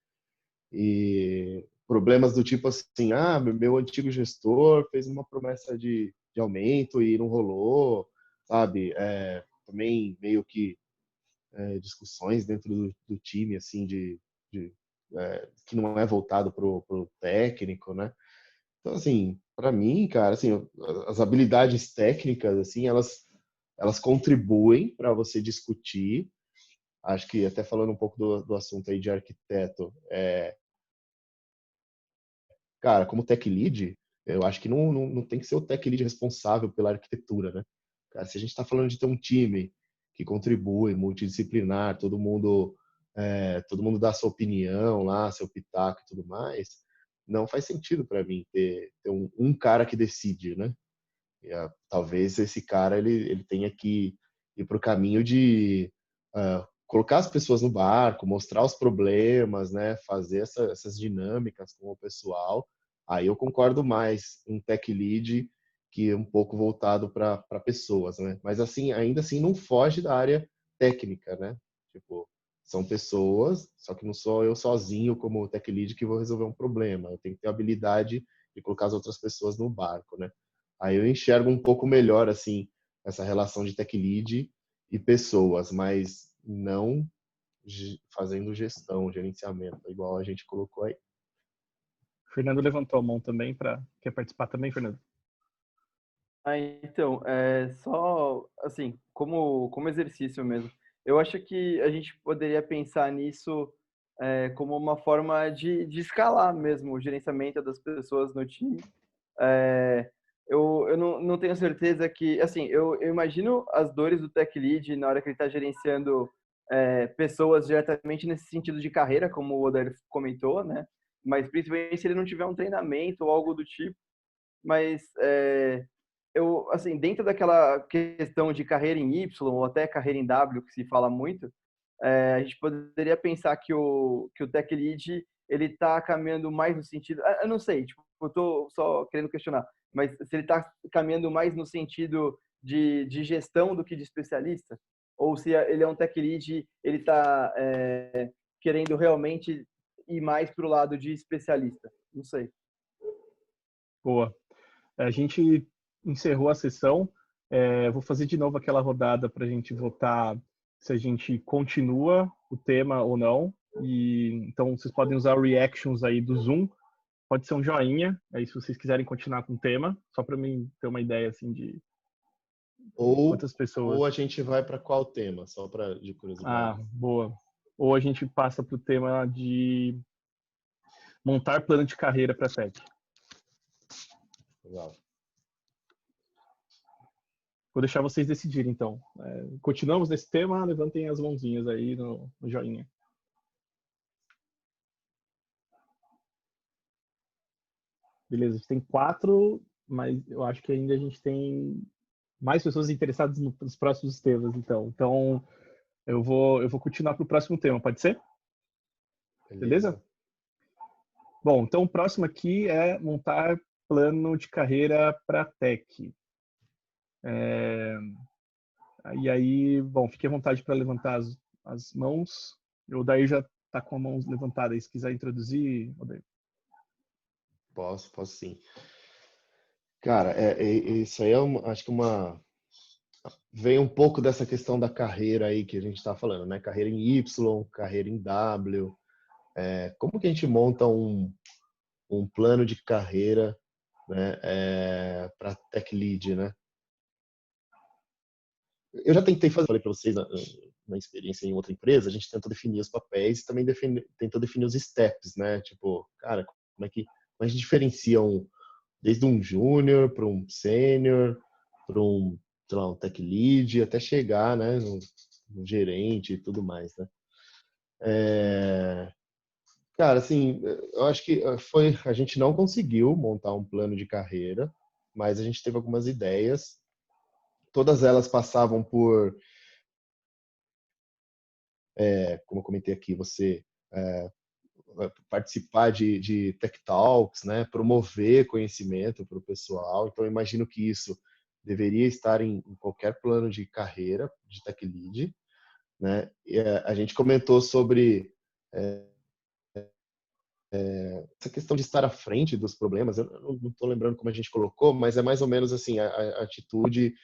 E problemas do tipo assim, meu antigo gestor fez uma promessa de aumento e não rolou, sabe? Também meio que discussões dentro do time, assim, que não é voltado pro técnico, né? Então, assim, para mim, cara, assim, as habilidades técnicas, assim, elas contribuem para você discutir. Acho que até falando um pouco do assunto aí de arquiteto, cara, como tech lead, eu acho que não tem que ser o tech lead responsável pela arquitetura, né? Cara, se a gente está falando de ter um time que contribui, multidisciplinar, todo mundo dá sua opinião lá, seu pitaco e tudo mais, não faz sentido para mim ter um cara que decide, né? Talvez esse cara ele tenha que ir para o caminho de colocar as pessoas no barco, mostrar os problemas, né? Fazer essas dinâmicas com o pessoal. Aí eu concordo mais um tech lead que é um pouco voltado para pessoas, né? Mas assim, ainda assim não foge da área técnica, né? Tipo, são pessoas, só que não sou eu sozinho como tech lead que vou resolver um problema. Eu tenho que ter a habilidade de colocar as outras pessoas no barco, né? Aí eu enxergo um pouco melhor assim essa relação de tech lead e pessoas, mas não fazendo gestão, gerenciamento, igual a gente colocou aí. Fernando levantou a mão também quer participar também, Fernando? Então, só assim, como exercício mesmo. Eu acho que a gente poderia pensar nisso como uma forma de escalar mesmo o gerenciamento das pessoas no time. eu não tenho certeza que, assim, eu imagino as dores do tech lead na hora que ele está gerenciando pessoas diretamente nesse sentido de carreira, como o Odair comentou, né? Mas principalmente se ele não tiver um treinamento ou algo do tipo. Mas eu, assim, dentro daquela questão de carreira em Y ou até carreira em W, que se fala muito, a gente poderia pensar que o tech lead ele está caminhando mais no sentido, eu não sei, tipo, eu tô só querendo questionar, mas se ele está caminhando mais no sentido de gestão do que de especialista, ou se ele é um tech lead, ele está querendo realmente ir mais para o lado de especialista, não sei. Boa. A gente encerrou a sessão. Vou fazer de novo aquela rodada para a gente votar se a gente continua o tema ou não. Então, vocês podem usar reactions aí do Zoom. Pode ser um joinha, aí se vocês quiserem continuar com o tema, só para mim ter uma ideia assim de quantas pessoas. Ou a gente vai para qual tema, só para de curiosidade. Boa. Ou a gente passa para o tema de montar plano de carreira para tech. Legal. Vou deixar vocês decidirem, então. Continuamos nesse tema? Levantem as mãozinhas aí no joinha. Beleza, a gente tem 4, mas eu acho que ainda a gente tem mais pessoas interessadas nos próximos temas, então. Então, eu vou continuar para o próximo tema, pode ser? Beleza? Bom, então o próximo aqui é montar plano de carreira para tech. E aí, bom, fique à vontade para levantar as mãos. O Odair já está com a mão levantada aí, se quiser introduzir, Odair. Posso sim. Cara, isso aí acho que vem um pouco dessa questão da carreira aí que a gente está falando, né? Carreira em Y, carreira em W. Como que a gente monta um plano de carreira, né, para tech lead, né? Eu já tentei fazer, falei para vocês na experiência em outra empresa, a gente tenta definir os papéis e também tenta definir os steps, né? Tipo, cara, como é que a gente diferencia desde um júnior para um sênior, para sei lá, um tech lead, até chegar, né, no gerente e tudo mais, né? Cara, assim, eu acho que a gente não conseguiu montar um plano de carreira, mas a gente teve algumas ideias. Todas elas passavam por, como eu comentei aqui, você participar de Tech Talks, né, promover conhecimento para o pessoal. Então, eu imagino que isso deveria estar em qualquer plano de carreira de Tech Lead, né? E a gente comentou sobre essa questão de estar à frente dos problemas. Eu não estou lembrando como a gente colocou, mas é mais ou menos assim, a atitude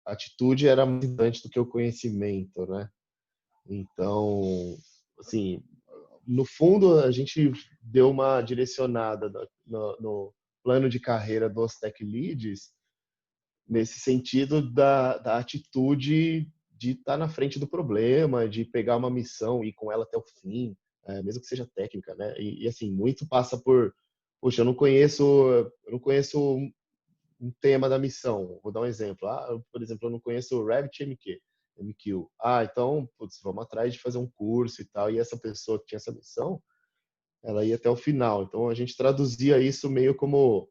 a atitude era mais importante do que o conhecimento, né? Então, assim, no fundo, a gente deu uma direcionada no plano de carreira dos tech leads nesse sentido da atitude de estar na frente do problema, de pegar uma missão e ir com ela até o fim, mesmo que seja técnica, né? E assim, muito passa por, poxa, eu não conheço um tema da missão. Vou dar um exemplo. Por exemplo, eu não conheço o Revit MQ. Então, putz, vamos atrás de fazer um curso e tal. E essa pessoa que tinha essa missão, ela ia até o final. Então, a gente traduzia isso meio como,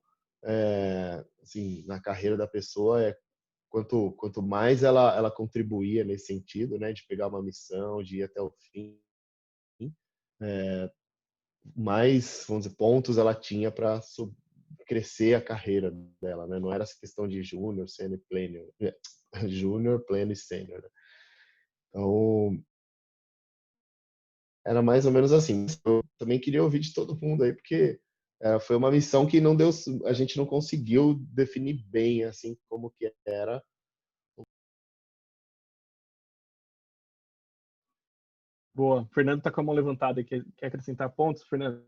assim, na carreira da pessoa, quanto mais ela contribuía nesse sentido, né, de pegar uma missão, de ir até o fim, mais, vamos dizer, pontos ela tinha para crescer a carreira dela, né? Não era essa questão de júnior, sênior, pleno, júnior, pleno e sênior, né? Então, era mais ou menos assim. Eu também queria ouvir de todo mundo aí, porque foi uma missão que não deu, a gente não conseguiu definir bem, assim, como que era. Boa. Fernando está com a mão levantada. Quer acrescentar pontos, Fernando?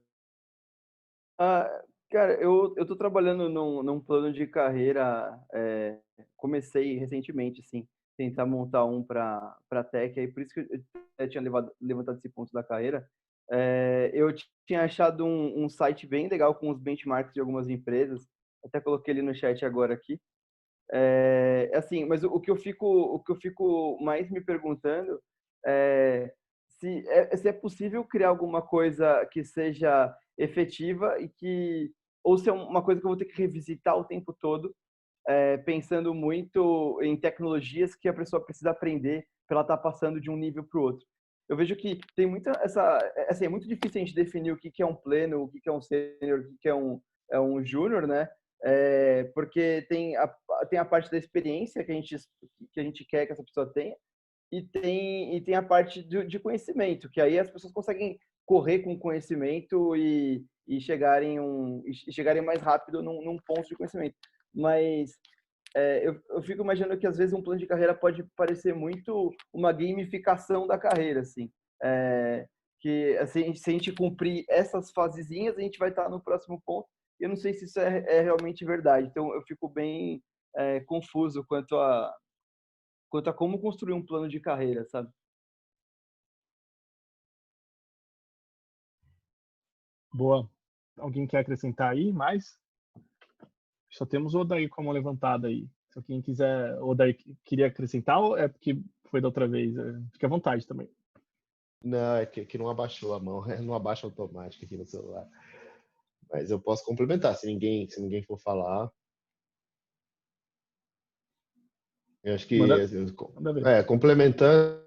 Cara, eu tô trabalhando num plano de carreira, comecei recentemente, assim, tentar montar um para tech, aí por isso que eu tinha levantado esse ponto da carreira. Eu tinha achado um site bem legal com os benchmarks de algumas empresas, até coloquei ele no chat agora aqui. Assim, mas o que eu fico mais me perguntando é se é possível criar alguma coisa que seja efetiva ou se é uma coisa que eu vou ter que revisitar o tempo todo, pensando muito em tecnologias que a pessoa precisa aprender para ela estar passando de um nível para o outro. Eu vejo que tem muita assim, é muito difícil a gente definir o que é um pleno, o que é um sênior, o que é um júnior, né? Porque tem a parte da experiência que a gente quer que essa pessoa tenha, e tem a parte de conhecimento, que aí as pessoas conseguem correr com conhecimento e chegarem mais rápido num ponto de conhecimento. Mas eu fico imaginando que às vezes um plano de carreira pode parecer muito uma gamificação da carreira, assim. Que assim, se a gente cumprir essas fasezinhas, a gente vai estar no próximo ponto. Eu não sei se isso é realmente verdade. Então, eu fico bem confuso quanto a como construir um plano de carreira, sabe? Boa. Alguém quer acrescentar aí mais? Só temos o Odair como levantado aí. Se alguém quiser, o Odair queria acrescentar ou é porque foi da outra vez? Fique à vontade também. Não, é que não abaixou a mão, não abaixa automático aqui no celular. Mas eu posso complementar, se ninguém for falar. Eu acho que, complementando,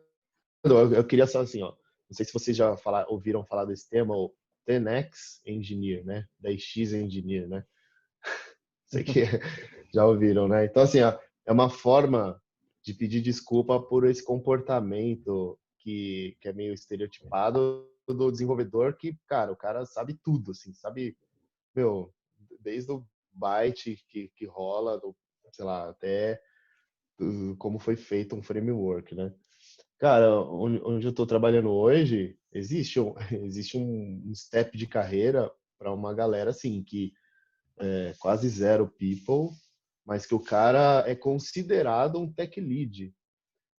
eu queria só assim, ó, não sei se vocês já ouviram falar desse tema, o 10X Engineer, né? 10X Engineer, né? Sei que já ouviram, né? Então, assim, ó, é uma forma de pedir desculpa por esse comportamento que é meio estereotipado do desenvolvedor, que, cara, o cara sabe tudo, assim, sabe, meu, desde o byte que rola, sei lá, até como foi feito um framework, né? Cara, onde eu estou trabalhando hoje, existe um step de carreira para uma galera assim, que é quase zero people, mas que o cara é considerado um tech lead,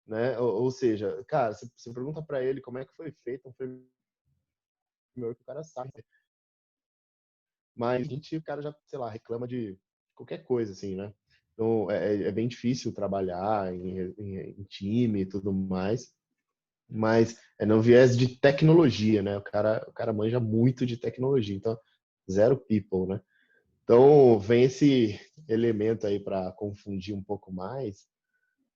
né? Ou seja, cara, você pergunta para ele como é que foi feito um framework, o cara sabe. Mas o cara já, sei lá, reclama de qualquer coisa, assim, né? Então, é bem difícil trabalhar em time e tudo mais, mas é no viés de tecnologia, né? O cara manja muito de tecnologia, então, zero people, né? Então, vem esse elemento aí para confundir um pouco mais,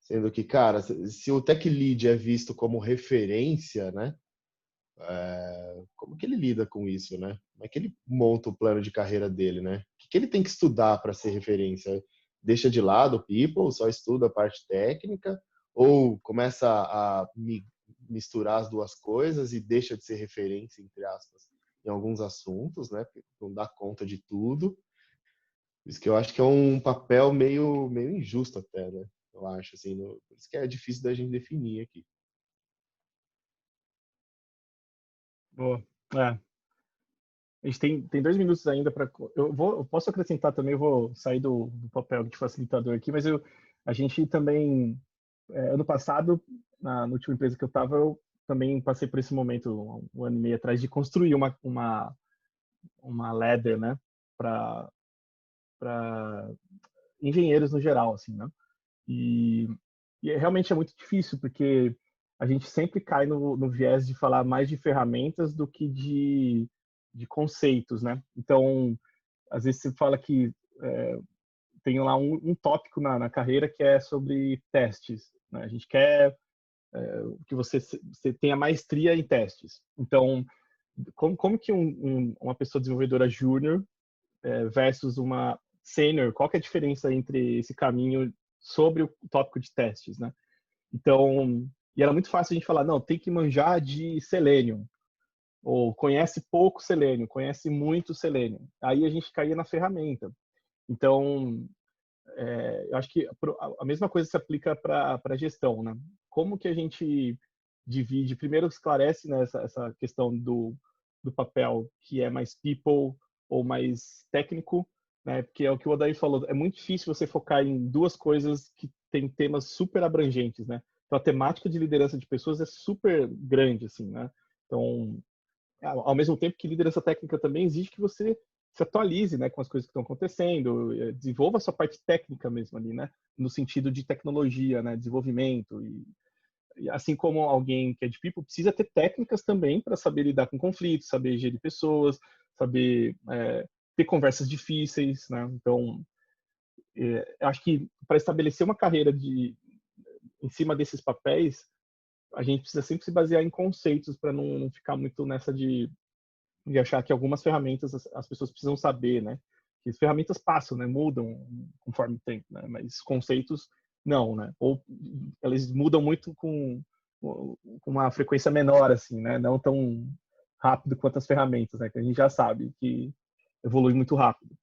sendo que, cara, se o tech lead é visto como referência, né? Como que ele lida com isso, né? Como é que ele monta o plano de carreira dele, né? O que ele tem que estudar para ser referência? Deixa de lado o people, só estuda a parte técnica, ou começa a misturar as duas coisas e deixa de ser referência, entre aspas, em alguns assuntos, né? Porque não dá conta de tudo. Isso que eu acho que é um papel meio injusto até, né? Eu acho, assim, por isso que é difícil da gente definir aqui. Boa. A gente tem 2 minutos ainda para. Eu posso acrescentar também, eu vou sair do papel de facilitador aqui, mas a gente também, ano passado, na última empresa que eu estava, eu também passei por esse momento, um ano e meio atrás, de construir uma ladder, né, para engenheiros no geral, assim, né? E realmente é muito difícil, porque a gente sempre cai no viés de falar mais de ferramentas do que de conceitos, né? Então, às vezes você fala que tem lá um tópico na carreira que é sobre testes, né? A gente quer que você tenha maestria em testes. Então, como que uma pessoa desenvolvedora júnior versus uma sênior, qual que é a diferença entre esse caminho sobre o tópico de testes, né? Então, e era muito fácil a gente falar, não, tem que manjar de Selenium, ou conhece pouco Selenium, conhece muito Selenium. Aí a gente caía na ferramenta. Então, eu acho que a mesma coisa se aplica para a gestão, né? Como que a gente divide, primeiro esclarece, né, essa questão do papel que é mais people ou mais técnico, né? Porque é o que o Odair falou, é muito difícil você focar em duas coisas que têm temas super abrangentes, né? Então, a temática de liderança de pessoas é super grande, assim, né? Então, ao mesmo tempo que liderança técnica também exige que você se atualize, né, com as coisas que estão acontecendo, desenvolva a sua parte técnica mesmo ali, né, no sentido de tecnologia, né, desenvolvimento. E assim como alguém que é de people precisa ter técnicas também para saber lidar com conflitos, saber gerir pessoas, saber ter conversas difíceis, né? Então, eu acho que para estabelecer uma carreira em cima desses papéis, a gente precisa sempre se basear em conceitos para não ficar muito nessa de achar que algumas ferramentas as pessoas precisam saber, né? Que as ferramentas passam, né? Mudam conforme o tempo, né? Mas conceitos não, né? Ou eles mudam muito com uma frequência menor, assim, né? Não tão rápido quanto as ferramentas, né? Que a gente já sabe que evolui muito rápido.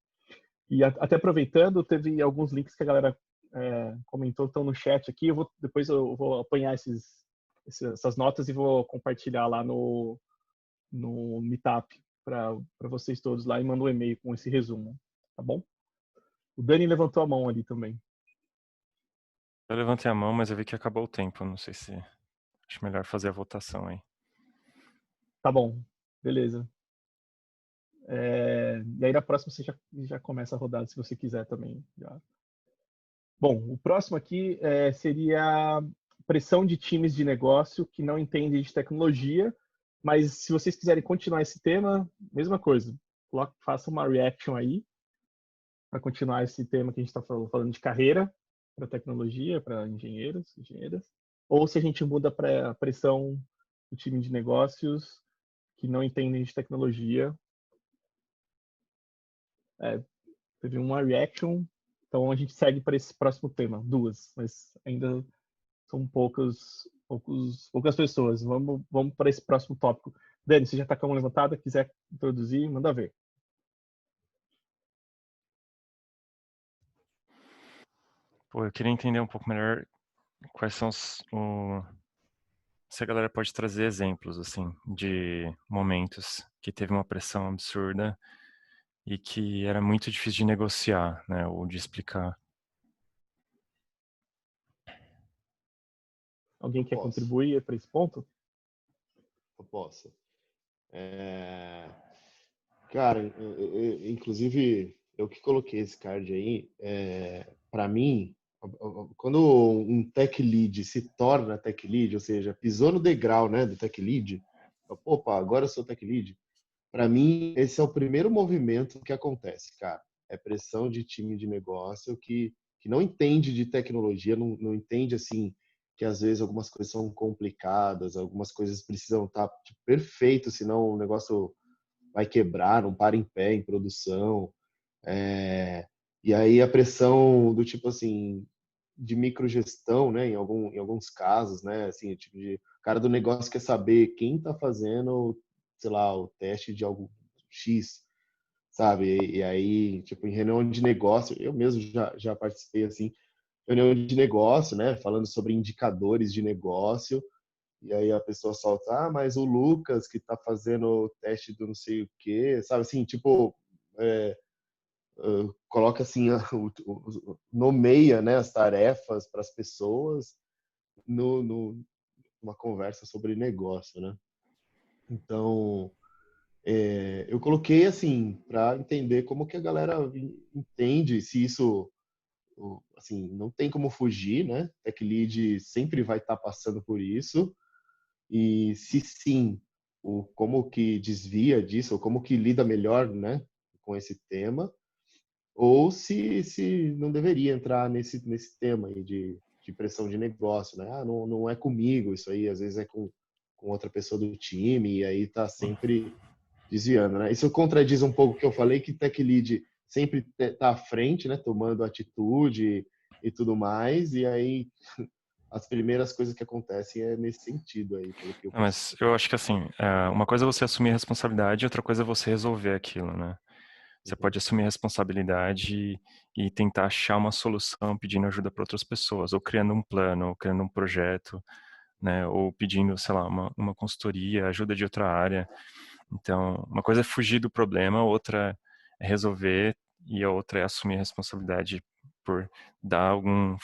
E até aproveitando, teve alguns links que a galera comentou, estão no chat aqui. Depois eu vou apanhar essas notas e vou compartilhar lá no Meetup para vocês todos lá e mando um e-mail com esse resumo, tá bom? O Dani levantou a mão ali também. Eu levantei a mão, mas eu vi que acabou o tempo. Não sei se... Acho melhor fazer a votação aí. Tá bom, beleza. E aí na próxima você já começa a rodar, se você quiser também. Já. Bom, o próximo aqui seria pressão de times de negócio que não entendem de tecnologia, mas se vocês quiserem continuar esse tema, mesma coisa. Faça uma reaction aí para continuar esse tema que a gente está falando de carreira para tecnologia, para engenheiras. Ou se a gente muda para a pressão do time de negócios que não entendem de tecnologia. Teve uma reaction, então a gente segue para esse próximo tema, 2, mas ainda são poucas pessoas. Vamos para esse próximo tópico. Dani, você já está com a mão levantada, quiser introduzir, manda ver. Pô, eu queria entender um pouco melhor quais são se a galera pode trazer exemplos, assim, de momentos que teve uma pressão absurda e que era muito difícil de negociar, né, ou de explicar. Alguém quer contribuir para esse ponto? Eu posso. Cara, inclusive, eu que coloquei esse card aí, para mim, quando um tech lead se torna tech lead, ou seja, pisou no degrau, né, do tech lead, opa, agora eu sou tech lead. Para mim, esse é o primeiro movimento que acontece, cara. É pressão de time de negócio que não entende de tecnologia, não entende, assim, que às vezes algumas coisas são complicadas, algumas coisas precisam estar perfeito, senão o negócio vai quebrar, não para em pé em produção. E aí a pressão do tipo assim, de microgestão, né, em alguns casos, né, assim, tipo de o cara do negócio quer saber quem está fazendo, sei lá, o teste de algo X, sabe? E aí, tipo, em reunião de negócio, eu mesmo já participei assim, reunião de negócio, né, falando sobre indicadores de negócio. E aí a pessoa solta, mas o Lucas que está fazendo o teste do não sei o quê, sabe assim, tipo, coloca assim, nomeia, né, as tarefas para as pessoas numa conversa sobre negócio, né? Então, eu coloquei assim, para entender como que a galera entende se isso, assim, não tem como fugir, né? Tech Lead sempre vai estar passando por isso. E se sim, como que desvia disso, ou como que lida melhor, né, com esse tema, ou se não deveria entrar nesse tema aí de pressão de negócio, né? Não é comigo isso aí, às vezes é com outra pessoa do time, e aí tá sempre desviando, né? Isso contradiz um pouco o que eu falei, que Tech Lead sempre tá à frente, né, tomando atitude e tudo mais, e aí as primeiras coisas que acontecem é nesse sentido aí, pelo que eu Mas eu acho que assim, uma coisa é você assumir a responsabilidade, outra coisa é você resolver aquilo, né? Você pode assumir a responsabilidade e tentar achar uma solução pedindo ajuda para outras pessoas, ou criando um plano, ou criando um projeto, né? Ou pedindo, sei lá, uma consultoria, ajuda de outra área. Então, uma coisa é fugir do problema, outra é resolver e a outra é assumir a responsabilidade por dar algum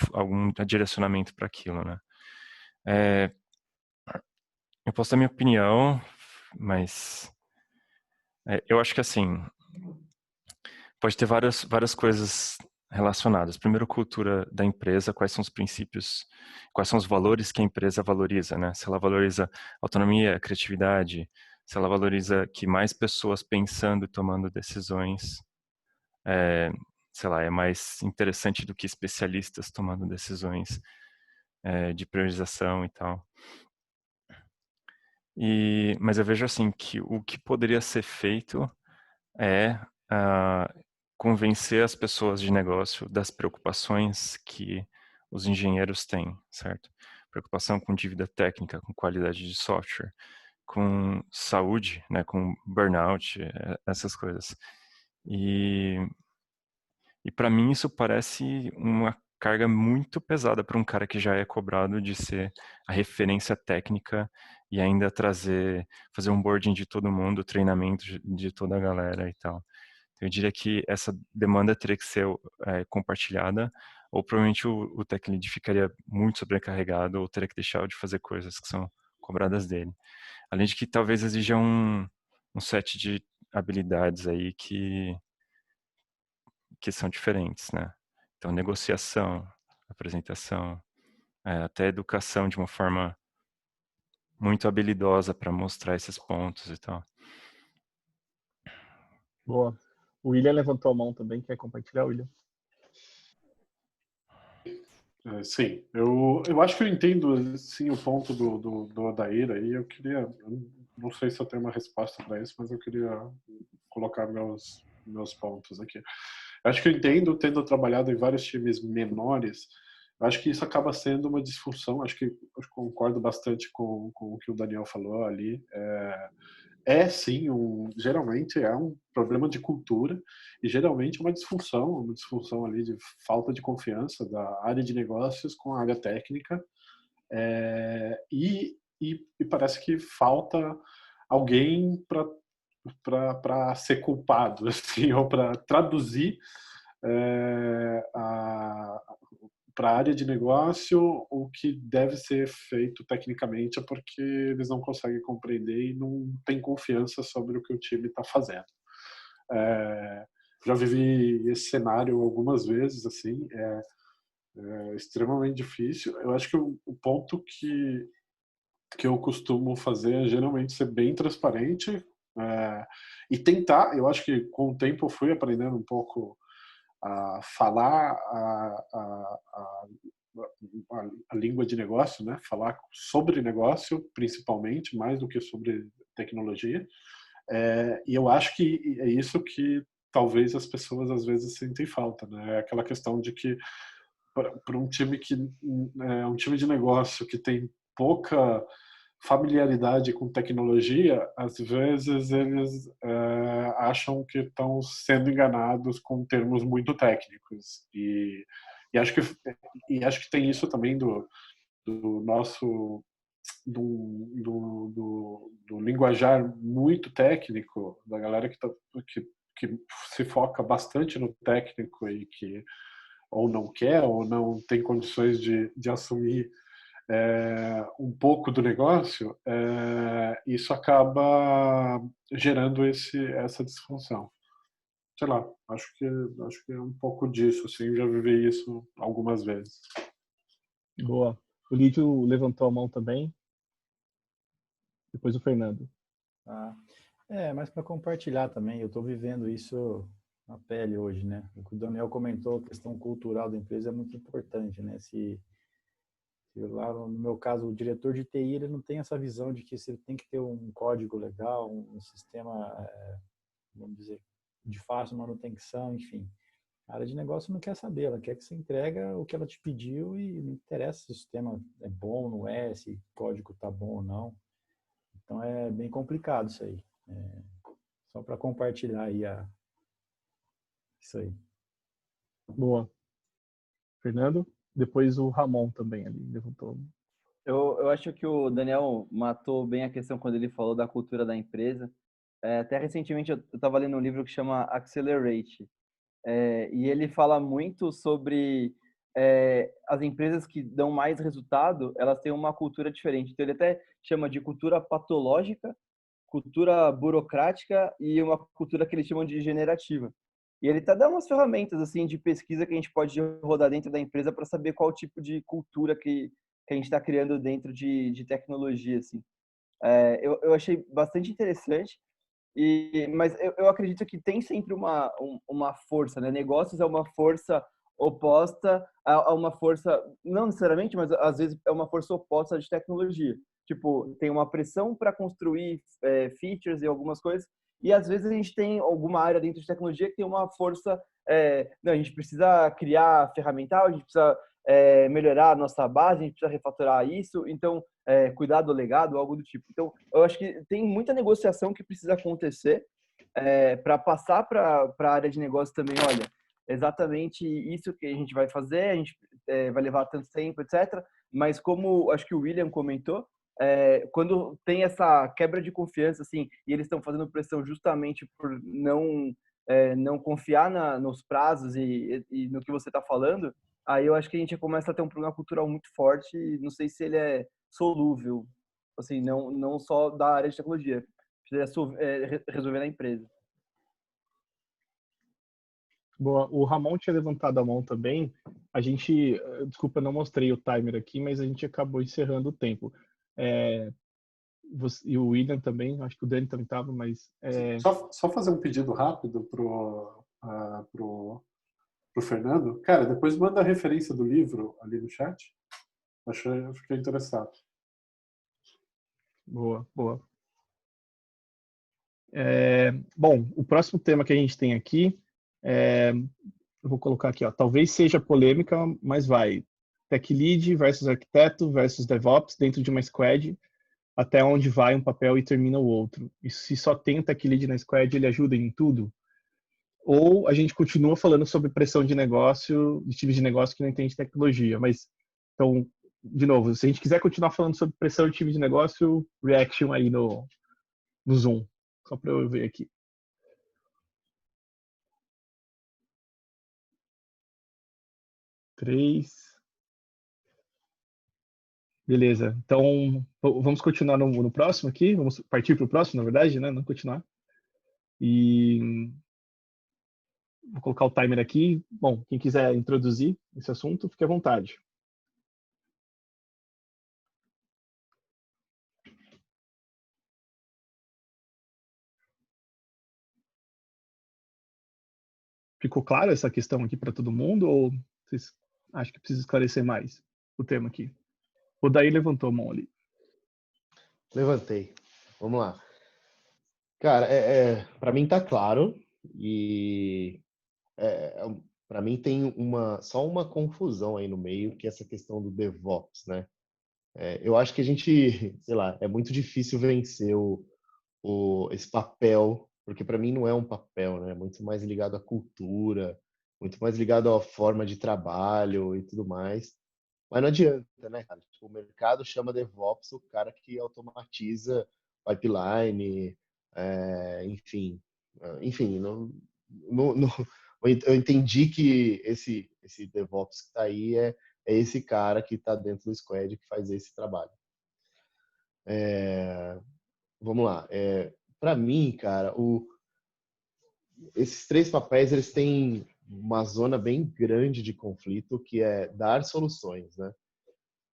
direcionamento para aquilo, né? Eu posso dar minha opinião, mas Eu acho que assim, pode ter várias coisas relacionadas. Primeiro, cultura da empresa, quais são os princípios, quais são os valores que a empresa valoriza, né? Se ela valoriza autonomia, criatividade, se ela valoriza que mais pessoas pensando e tomando decisões, sei lá, é mais interessante do que especialistas tomando decisões de priorização e tal. Mas eu vejo assim que o que poderia ser feito é convencer as pessoas de negócio das preocupações que os engenheiros têm, certo? Preocupação com dívida técnica, com qualidade de software, com saúde, né, com burnout, essas coisas. E para mim isso parece uma carga muito pesada para um cara que já é cobrado de ser a referência técnica e ainda fazer um boarding de todo mundo, treinamento de toda a galera e tal. Então, eu diria que essa demanda teria que ser compartilhada, ou provavelmente o tech lead ficaria muito sobrecarregado, ou teria que deixar de fazer coisas que são cobradas dele. Além de que talvez exija um set de habilidades aí que são diferentes, né? Então, negociação, apresentação, até educação de uma forma muito habilidosa para mostrar esses pontos e tal. Boa. O William levantou a mão também. Quer compartilhar, William? Sim, eu acho que eu entendo sim o ponto do Adair aí. Eu não sei se eu tenho uma resposta para isso, mas eu queria colocar meus pontos aqui. Eu acho que eu entendo, tendo trabalhado em vários times menores, eu acho que isso acaba sendo uma disfunção. Acho que eu concordo bastante com o que o Daniel falou ali. Sim, geralmente é um problema de cultura e geralmente uma disfunção ali de falta de confiança da área de negócios com a área técnica, e parece que falta alguém para ser culpado, assim, ou para traduzir para a área de negócio o que deve ser feito tecnicamente, é porque eles não conseguem compreender e não têm confiança sobre o que o time está fazendo. Já vivi esse cenário algumas vezes, assim, é extremamente difícil. Eu acho que o ponto que eu costumo fazer é geralmente ser bem transparente e tentar. Eu acho que com o tempo eu fui aprendendo um pouco a falar a língua de negócio, né? Falar sobre negócio, principalmente, mais do que sobre tecnologia. E eu acho que é isso que talvez as pessoas às vezes sentem falta, né? É aquela questão de que para um time que é um time de negócio que tem pouca familiaridade com tecnologia, às vezes eles acham que estão sendo enganados com termos muito técnicos e acho que tem isso também do nosso do linguajar muito técnico da galera que se foca bastante no técnico e que ou não quer ou não tem condições de assumir um pouco do negócio, isso acaba gerando essa disfunção. Sei lá, acho que é um pouco disso, assim, já vivi isso algumas vezes. Boa. O Lídio levantou a mão também. Depois o Fernando. Mas para compartilhar também, eu estou vivendo isso na pele hoje, né? O que o Daniel comentou, a questão cultural da empresa é muito importante, né? Se lá no meu caso o diretor de TI ele não tem essa visão de que você tem que ter um código legal, um sistema, vamos dizer, de fácil manutenção, enfim. A área de negócio não quer saber, ela quer que você entrega o que ela te pediu e não interessa se o sistema é bom ou não é, se o código está bom ou não. Então é bem complicado isso aí. Só para compartilhar aí isso aí. Boa. Fernando? Depois o Ramon também ali levantou. Eu acho que o Daniel matou bem a questão quando ele falou da cultura da empresa. Até recentemente eu estava lendo um livro que chama Accelerate. E ele fala muito sobre as empresas que dão mais resultado, elas têm uma cultura diferente. Então ele até chama de cultura patológica, cultura burocrática e uma cultura que eles chamam de generativa. E ele tá dando umas ferramentas assim de pesquisa que a gente pode rodar dentro da empresa para saber qual tipo de cultura que a gente está criando dentro de tecnologia, assim. Eu achei bastante interessante, mas eu acredito que tem sempre uma força, né? Negócios é uma força oposta a uma força, não necessariamente, mas às vezes é uma força oposta de tecnologia. Tipo, tem uma pressão para construir features e algumas coisas, e às vezes a gente tem alguma área dentro de tecnologia que tem uma força. Não, a gente precisa criar ferramental, a gente precisa melhorar a nossa base, a gente precisa refatorar isso, então cuidar do legado, algo do tipo. Então, eu acho que tem muita negociação que precisa acontecer para passar para a área de negócio também. Olha, exatamente isso que a gente vai fazer, a gente vai levar tanto tempo, etc. Mas como acho que o William comentou, quando tem essa quebra de confiança, assim, e eles estão fazendo pressão justamente por não confiar nos prazos e no que você está falando, aí eu acho que a gente começa a ter um problema cultural muito forte, e não sei se ele é solúvel, assim, não só da área de tecnologia, precisa resolver na empresa. Boa. O Ramon tinha levantado a mão também. A gente, desculpa, não mostrei o timer aqui, mas a gente acabou encerrando o tempo. E o William também, acho que o Dani também estava, mas... Só fazer um pedido rápido pro Fernando. Cara, depois manda a referência do livro ali no chat. Eu fiquei interessado. Boa, boa. Bom, o próximo tema que a gente tem aqui, eu vou colocar aqui, ó, talvez seja polêmica, mas vai. Tech Lead versus arquiteto versus DevOps dentro de uma squad, até onde vai um papel e termina o outro. E se só tem o Tech Lead na squad, ele ajuda em tudo? Ou a gente continua falando sobre pressão de negócio, de time de negócio que não entende tecnologia. Mas, então, de novo, se a gente quiser continuar falando sobre pressão de time de negócio, reaction aí no Zoom. Só para eu ver aqui. Três. Beleza. Então, vamos continuar no próximo aqui. Vamos partir para o próximo, na verdade, né? Não continuar. E vou colocar o timer aqui. Bom, quem quiser introduzir esse assunto, fique à vontade. Ficou claro essa questão aqui para todo mundo ou vocês acham que precisa esclarecer mais o tema aqui? O Daí levantou a mão ali. Levantei. Vamos lá. Cara, para mim tá claro e para mim tem só uma confusão aí no meio, que é essa questão do DevOps, né? Eu acho que a gente, sei lá, é muito difícil vencer esse papel, porque para mim não é um papel, né? É muito mais ligado à cultura, muito mais ligado à forma de trabalho e tudo mais. Mas não adianta, né, cara? Tipo, o mercado chama DevOps o cara que automatiza pipeline, enfim. Enfim, eu entendi que esse DevOps que está aí é esse cara que está dentro do squad que faz esse trabalho. Vamos lá. Para mim, cara, esses três papéis eles têm uma zona bem grande de conflito, que é dar soluções, né?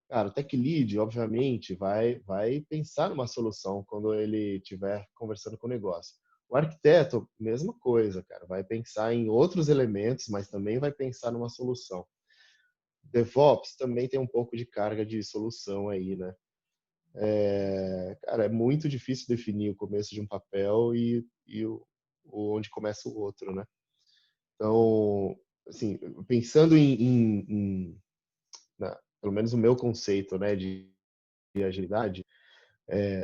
Cara, o Tech Lead, obviamente, vai pensar numa solução quando ele estiver conversando com o negócio. O arquiteto, mesma coisa, cara, vai pensar em outros elementos, mas também vai pensar numa solução. DevOps também tem um pouco de carga de solução aí, né? Cara, é muito difícil definir o começo de um papel e onde começa o outro, né? Então, assim, pensando pelo menos o meu conceito, né, de agilidade,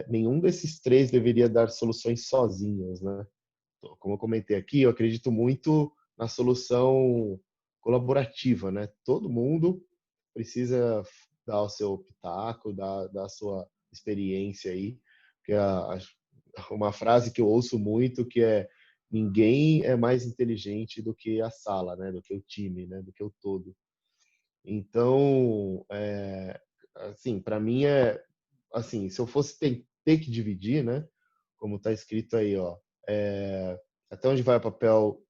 nenhum desses três deveria dar soluções sozinhas, né? Como eu comentei aqui, eu acredito muito na solução colaborativa, né? Todo mundo precisa dar o seu pitaco, dar a sua experiência aí, que uma frase que eu ouço muito que é: ninguém é mais inteligente do que a sala, né? Do que o time, né? Do que o todo. Então, assim, para mim assim, se eu fosse ter que dividir, né? como está escrito aí, ó, até onde vai o papel,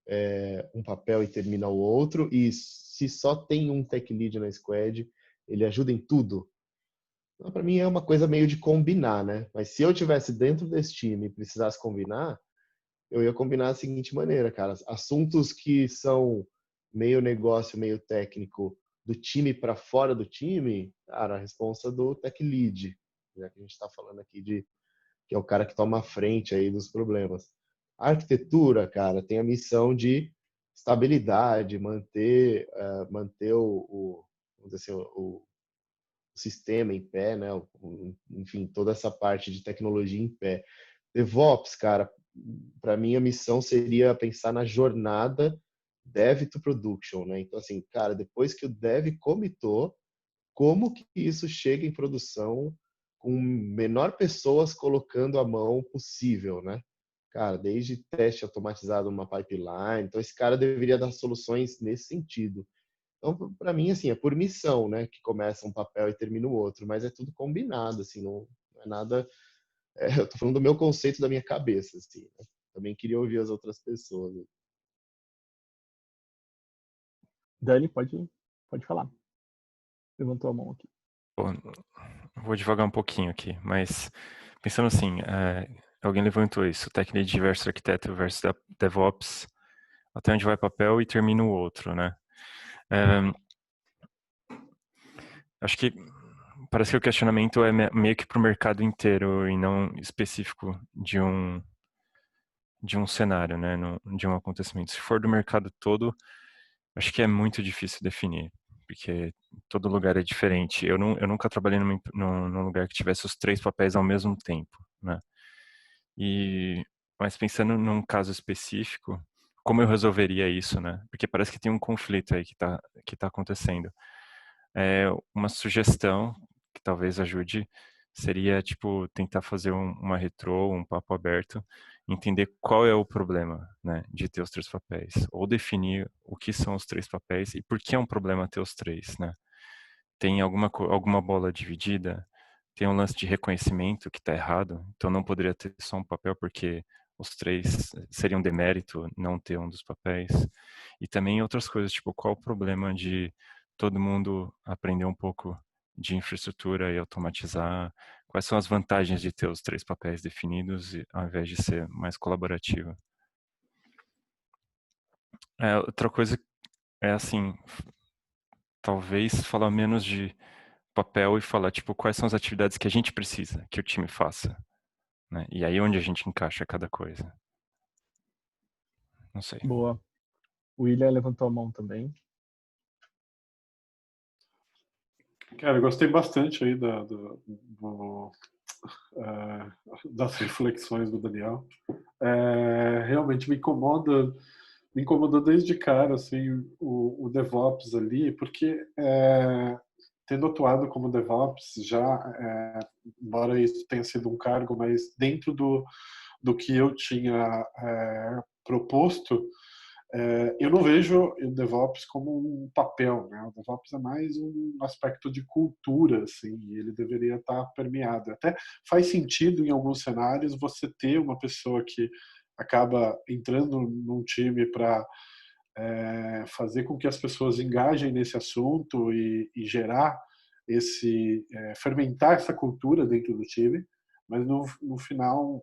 um papel e termina o outro, e se só tem um tech lead na squad, ele ajuda em tudo. Então, para mim é uma coisa meio de combinar, né? Mas se eu tivesse dentro desse time e precisasse combinar, eu ia combinar da seguinte maneira, cara. Assuntos que são meio negócio, meio técnico, do time para fora do time, cara, a responsa do tech lead, já que a gente está falando aqui de que é o cara que toma a frente aí dos problemas. A arquitetura, cara, tem a missão de estabilidade, manter vamos dizer assim, o sistema em pé, né? Enfim, toda essa parte de tecnologia em pé. DevOps, cara, para mim a missão seria pensar na jornada dev to production, né? Então, assim, cara, depois que o dev comitou, como que isso chega em produção com menor pessoas colocando a mão possível, né? Cara, desde teste automatizado numa pipeline. Então, esse cara deveria dar soluções nesse sentido. Então, para mim, assim, é por missão, né? Que começa um papel e termina o outro, mas é tudo combinado, assim, não é nada. Eu tô falando do meu conceito da minha cabeça, assim. Né? Também queria ouvir as outras pessoas. Dani, pode falar. Levantou a mão aqui. Bom, vou devagar um pouquinho aqui, mas pensando assim, alguém levantou isso, Tech Lead versus arquiteto versus DevOps, até onde vai papel e termina o outro, né? Acho que parece que o questionamento é meio que para o mercado inteiro e não específico de um cenário, né? De um acontecimento. Se for do mercado todo, acho que é muito difícil definir, porque todo lugar é diferente. Eu nunca trabalhei num lugar que tivesse os 3 papéis ao mesmo tempo, né? Mas pensando num caso específico, como eu resolveria isso, né? Porque parece que tem um conflito aí que tá acontecendo. Uma sugestão que talvez ajude seria, tipo, tentar fazer uma retrô, um papo aberto, entender qual é o problema, né, de ter os 3 papéis, ou definir o que são os 3 papéis e por que é um problema ter os 3, né? Tem alguma bola dividida? Tem um lance de reconhecimento que está errado, então não poderia ter só um papel porque os 3 seriam demérito não ter um dos papéis. E também outras coisas, tipo, qual o problema de todo mundo aprender um pouco de infraestrutura e automatizar? Quais são as vantagens de ter os 3 papéis definidos ao invés de ser mais colaborativo? Outra coisa é assim, talvez falar menos de papel e falar, tipo, quais são as atividades que a gente precisa que o time faça, né? E aí onde a gente encaixa cada coisa. Não sei. Boa. O William levantou a mão também. Cara, eu gostei bastante aí das reflexões do Daniel. Realmente me incomodou desde cara assim, o DevOps ali, porque tendo atuado como DevOps já, embora isso tenha sido um cargo, mas dentro do que eu tinha proposto, eu não vejo o DevOps como um papel, né? O DevOps é mais um aspecto de cultura, assim, e ele deveria estar permeado. Até faz sentido em alguns cenários você ter uma pessoa que acaba entrando num time para fazer com que as pessoas engajem nesse assunto e gerar fermentar essa cultura dentro do time, mas no final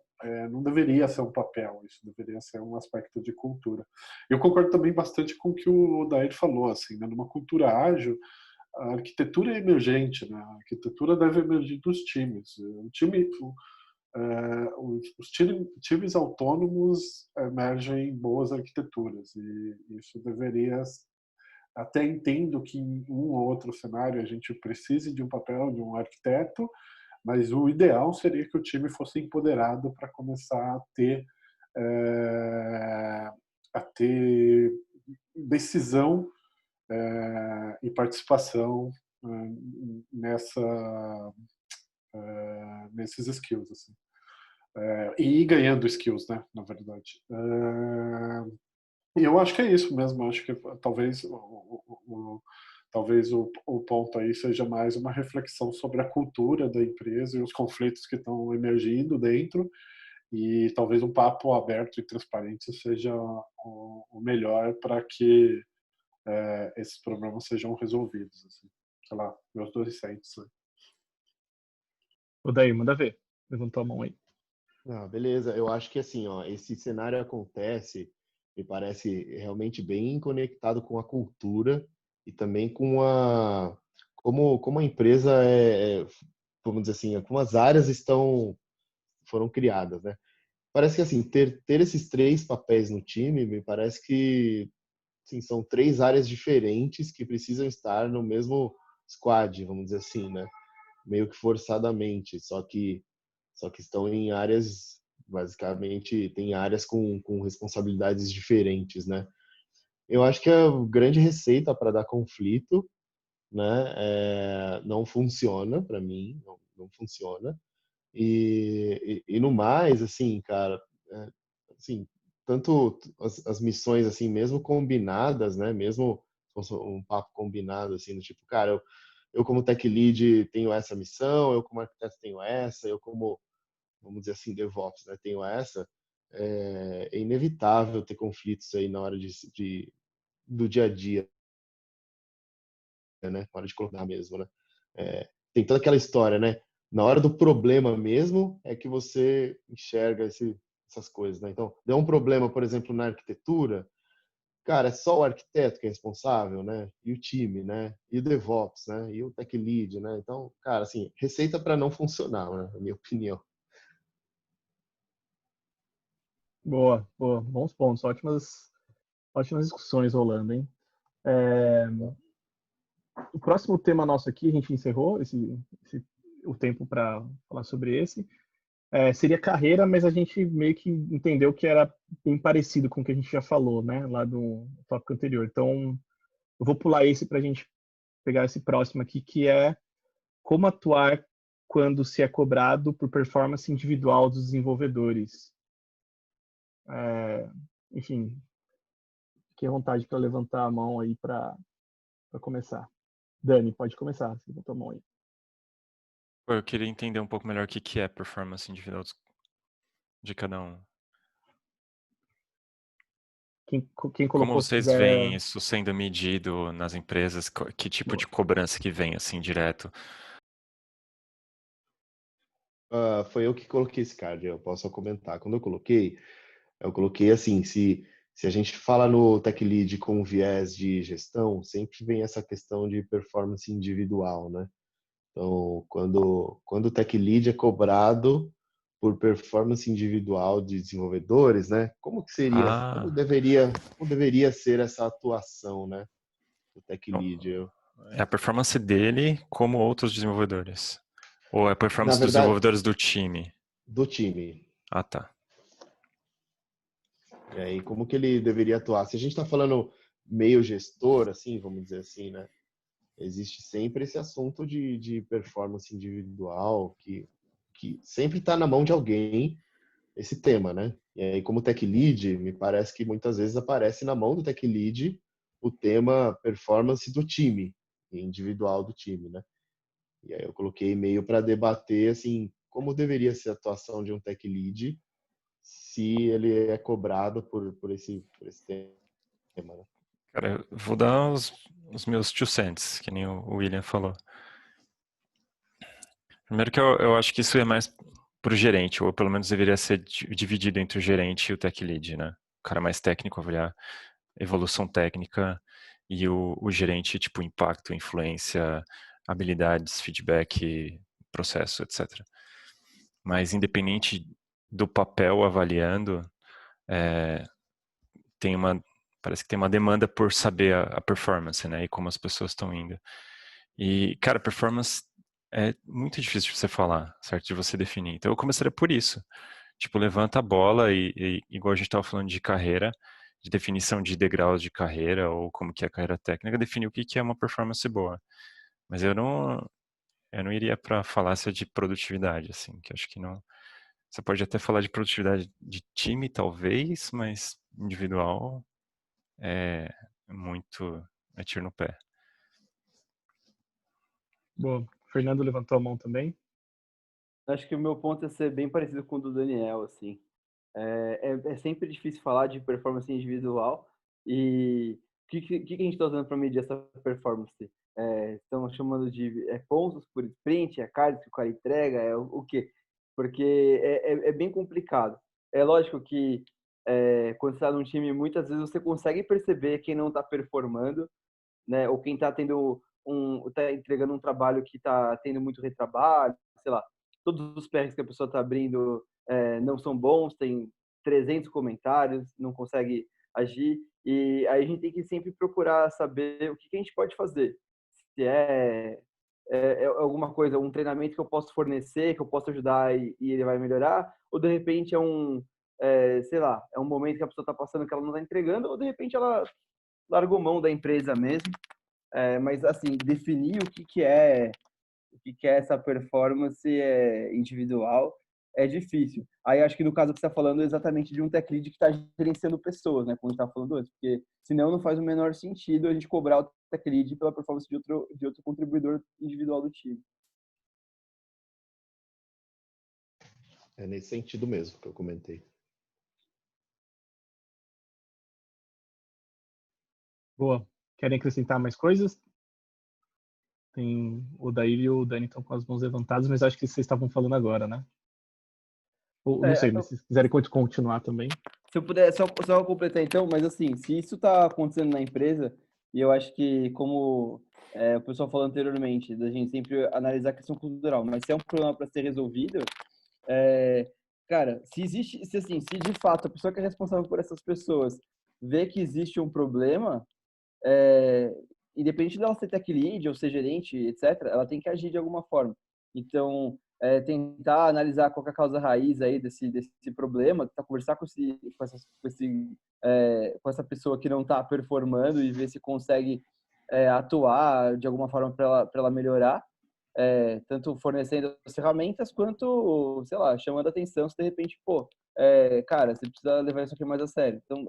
não deveria ser um papel, isso deveria ser um aspecto de cultura. Eu concordo também bastante com o que o Dair falou, assim, né? Numa cultura ágil, a arquitetura é emergente, né? A arquitetura deve emergir dos times. Os times autônomos emergem boas arquiteturas e isso deveria. Até entendo que em um ou outro cenário a gente precise de um papel de um arquiteto, mas o ideal seria que o time fosse empoderado para começar a ter decisão e participação nesses skills, assim. E ir ganhando skills, né, na verdade. E eu acho que é isso mesmo. Eu acho que talvez o ponto aí seja mais uma reflexão sobre a cultura da empresa e os conflitos que estão emergindo dentro e talvez um papo aberto e transparente seja o melhor para que esses problemas sejam resolvidos. Assim. Sei lá, meus 2 centos. Né? O daí, manda ver. Levantou a mão aí. Beleza. Eu acho que assim, ó, esse cenário acontece, me parece realmente bem conectado com a cultura e também com como a empresa vamos dizer assim, como as áreas foram criadas, né? Parece que assim, ter esses 3 papéis no time, me parece que assim, são 3 áreas diferentes que precisam estar no mesmo squad, vamos dizer assim, né? Meio que forçadamente, só que estão em áreas, basicamente, tem áreas com responsabilidades diferentes, né? Eu acho que a grande receita para dar conflito, né, não funciona para mim, não funciona. E no mais, assim, cara, assim, tanto as missões, assim, mesmo combinadas, né, mesmo um papo combinado, assim, do tipo, cara, eu como tech lead tenho essa missão, eu como arquiteto tenho essa, eu como, vamos dizer assim, DevOps, né, tenho essa, é inevitável ter conflitos aí na hora do dia a dia, né, na hora de colocar mesmo, né. Tem toda aquela história, né, na hora do problema mesmo é que você enxerga essas coisas, né. Então, deu um problema, por exemplo, na arquitetura, cara, é só o arquiteto que é responsável, né, e o time, né, e o DevOps, né, e o tech lead, né. Então, cara, assim, receita para não funcionar, né, na minha opinião. Boa, boa. Bons pontos. Ótimas discussões rolando, hein? O próximo tema nosso aqui, a gente encerrou o tempo para falar sobre esse. Seria carreira, mas a gente meio que entendeu que era bem parecido com o que a gente já falou, né? Lá do tópico anterior. Então, eu vou pular esse para a gente pegar esse próximo aqui, que é como atuar quando se é cobrado por performance individual dos desenvolvedores. Enfim, fiquei à vontade para levantar a mão aí para começar. Dani, pode começar. Você levantou a mão aí. Eu queria entender um pouco melhor o que é performance individual de cada um. Quem Como colocou, se vocês quiser... veem isso sendo medido nas empresas? Que tipo de cobrança que vem, assim, direto? Foi eu que coloquei esse card, eu posso comentar. Quando eu coloquei assim, se a gente fala no Tech Lead com viés de gestão, sempre vem essa questão de performance individual, né? Então, quando o Tech Lead é cobrado por performance individual de desenvolvedores, né? Como que seria, como deveria ser essa atuação, né? Do Tech Lead? É a performance dele como outros desenvolvedores? Ou é a Na performance dos verdade, desenvolvedores do time? do time. Ah, tá. E aí, como que ele deveria atuar? Se a gente está falando meio gestor, assim, vamos dizer assim, né? Existe sempre esse assunto de performance individual que sempre está na mão de alguém esse tema, né? E aí, como tech lead, me parece que muitas vezes aparece na mão do tech lead o tema performance do time, individual do time, né? E aí eu coloquei meio para debater, assim, como deveria ser a atuação de um tech lead se ele é cobrado por esse tema, né? Cara, eu vou dar os meus 2 cents, que nem o William falou. Primeiro que eu acho que isso é mais pro gerente, ou pelo menos deveria ser dividido entre o gerente e o tech lead, né? O cara mais técnico avaliar evolução técnica e o gerente, tipo, impacto, influência, habilidades, feedback, processo, etc. Mas independente do papel avaliando, parece que tem uma demanda por saber a performance, né? E como as pessoas estão indo. E, cara, performance é muito difícil de você falar, certo? De você definir. Então eu começaria por isso. Tipo, levanta a bola e igual a gente estava falando de carreira, de definição de degraus de carreira ou como que é a carreira técnica, definir o que é uma performance boa. Mas eu não iria para falácia de produtividade, assim, que acho que não. Você pode até falar de produtividade de time, talvez, mas individual é tiro no pé. Boa. Fernando levantou a mão também. Acho que o meu ponto é ser bem parecido com o do Daniel, assim. É sempre difícil falar de performance individual e o que a gente está usando para medir essa performance? Estão chamando de pontos por sprint, cards que o cara entrega, o quê? Porque é bem complicado. É lógico que quando você está num time, muitas vezes você consegue perceber quem não está performando, né? Ou quem está tá entregando um trabalho que está tendo muito retrabalho, sei lá. Todos os PRs que a pessoa está abrindo não são bons, tem 300 comentários, não consegue agir. E aí a gente tem que sempre procurar saber o que a gente pode fazer. Se é alguma coisa, um treinamento que eu posso fornecer, que eu posso ajudar e ele vai melhorar, ou de repente sei lá, é um momento que a pessoa está passando que ela não está entregando, ou de repente ela largou mão da empresa mesmo. Mas assim, definir o que é essa performance individual é difícil. Aí acho que no caso que você está falando é exatamente de um tech lead que está gerenciando pessoas, né? Como a gente estava falando antes, porque senão não faz o menor sentido a gente cobrar o tech lead pela performance de outro contribuidor individual do time. É nesse sentido mesmo que eu comentei. Boa. Querem acrescentar mais coisas? Tem o Daí e o Dani estão com as mãos levantadas, mas acho que vocês estavam falando agora, né? Ou, não sei, mas se vocês quiserem continuar também. Se eu puder só completar então, mas assim, se isso está acontecendo na empresa, e eu acho que como o pessoal falou anteriormente, da gente sempre analisar a questão cultural, mas se é um problema para ser resolvido, cara, se de fato a pessoa que é responsável por essas pessoas vê que existe um problema, independente dela ser tech lead ou ser gerente, etc., ela tem que agir de alguma forma. Então, tentar analisar qual que é a causa raiz aí desse problema, tentar conversar com essa pessoa que não está performando e ver se consegue atuar de alguma forma para ela melhorar, tanto fornecendo as ferramentas quanto, sei lá, chamando a atenção se de repente, pô, cara, você precisa levar isso aqui mais a sério. Então,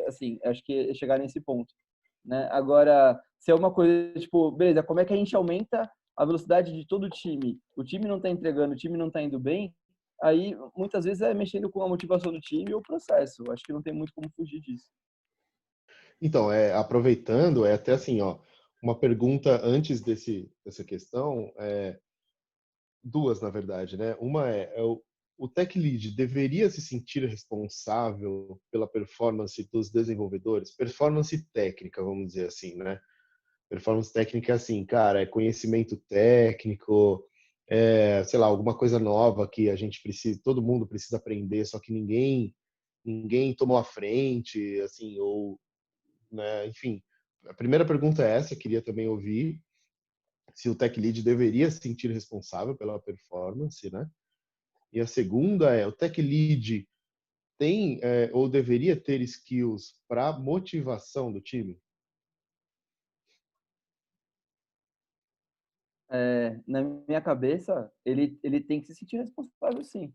assim, acho que é chegar nesse ponto, né? Agora, se é uma coisa, tipo, beleza, como é que a gente aumenta a velocidade de todo o time? O time não está entregando, o time não está indo bem, aí muitas vezes é mexendo com a motivação do time ou o processo. Acho que não tem muito como fugir disso. Então, aproveitando, até assim, ó, uma pergunta antes dessa questão, duas, na verdade, né? Uma o tech lead deveria se sentir responsável pela performance dos desenvolvedores? Performance técnica, vamos dizer assim, né? Performance técnica, assim, cara, é conhecimento técnico, sei lá, alguma coisa nova que a gente precisa, todo mundo precisa aprender, só que ninguém tomou a frente, assim, ou, né, enfim. A primeira pergunta é essa, queria também ouvir se o tech lead deveria se sentir responsável pela performance, né? E a segunda o tech lead tem ou deveria ter skills para motivação do time? Na minha cabeça, ele tem que se sentir responsável, sim.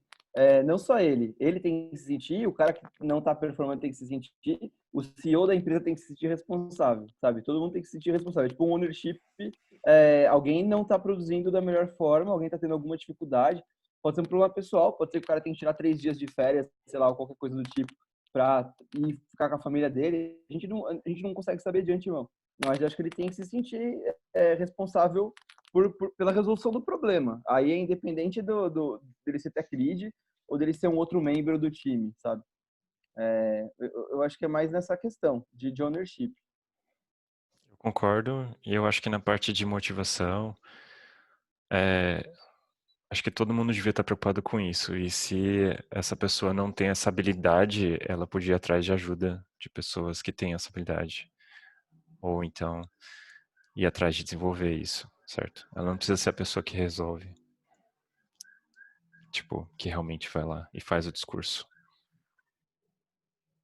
Não só ele tem que se sentir, o cara que não está performando tem que se sentir, o CEO da empresa tem que se sentir responsável, sabe? Todo mundo tem que se sentir responsável. Tipo, um ownership, alguém não está produzindo da melhor forma, alguém está tendo alguma dificuldade, pode ser um problema pessoal, pode ser que o cara tem que tirar 3 dias de férias, sei lá, ou qualquer coisa do tipo, para ir ficar com a família dele. A gente não consegue saber de antemão, mas eu acho que ele tem que se sentir responsável pela resolução do problema. Aí é independente dele ser tech lead ou dele ser um outro membro do time, sabe? Eu acho que é mais nessa questão de ownership. Eu concordo, e eu acho que na parte de motivação, acho que todo mundo devia estar preocupado com isso. E se essa pessoa não tem essa habilidade, ela podia ir atrás de ajuda de pessoas que têm essa habilidade. Ou então ir atrás de desenvolver isso, certo? Ela não precisa ser a pessoa que resolve. Tipo, que realmente vai lá e faz o discurso.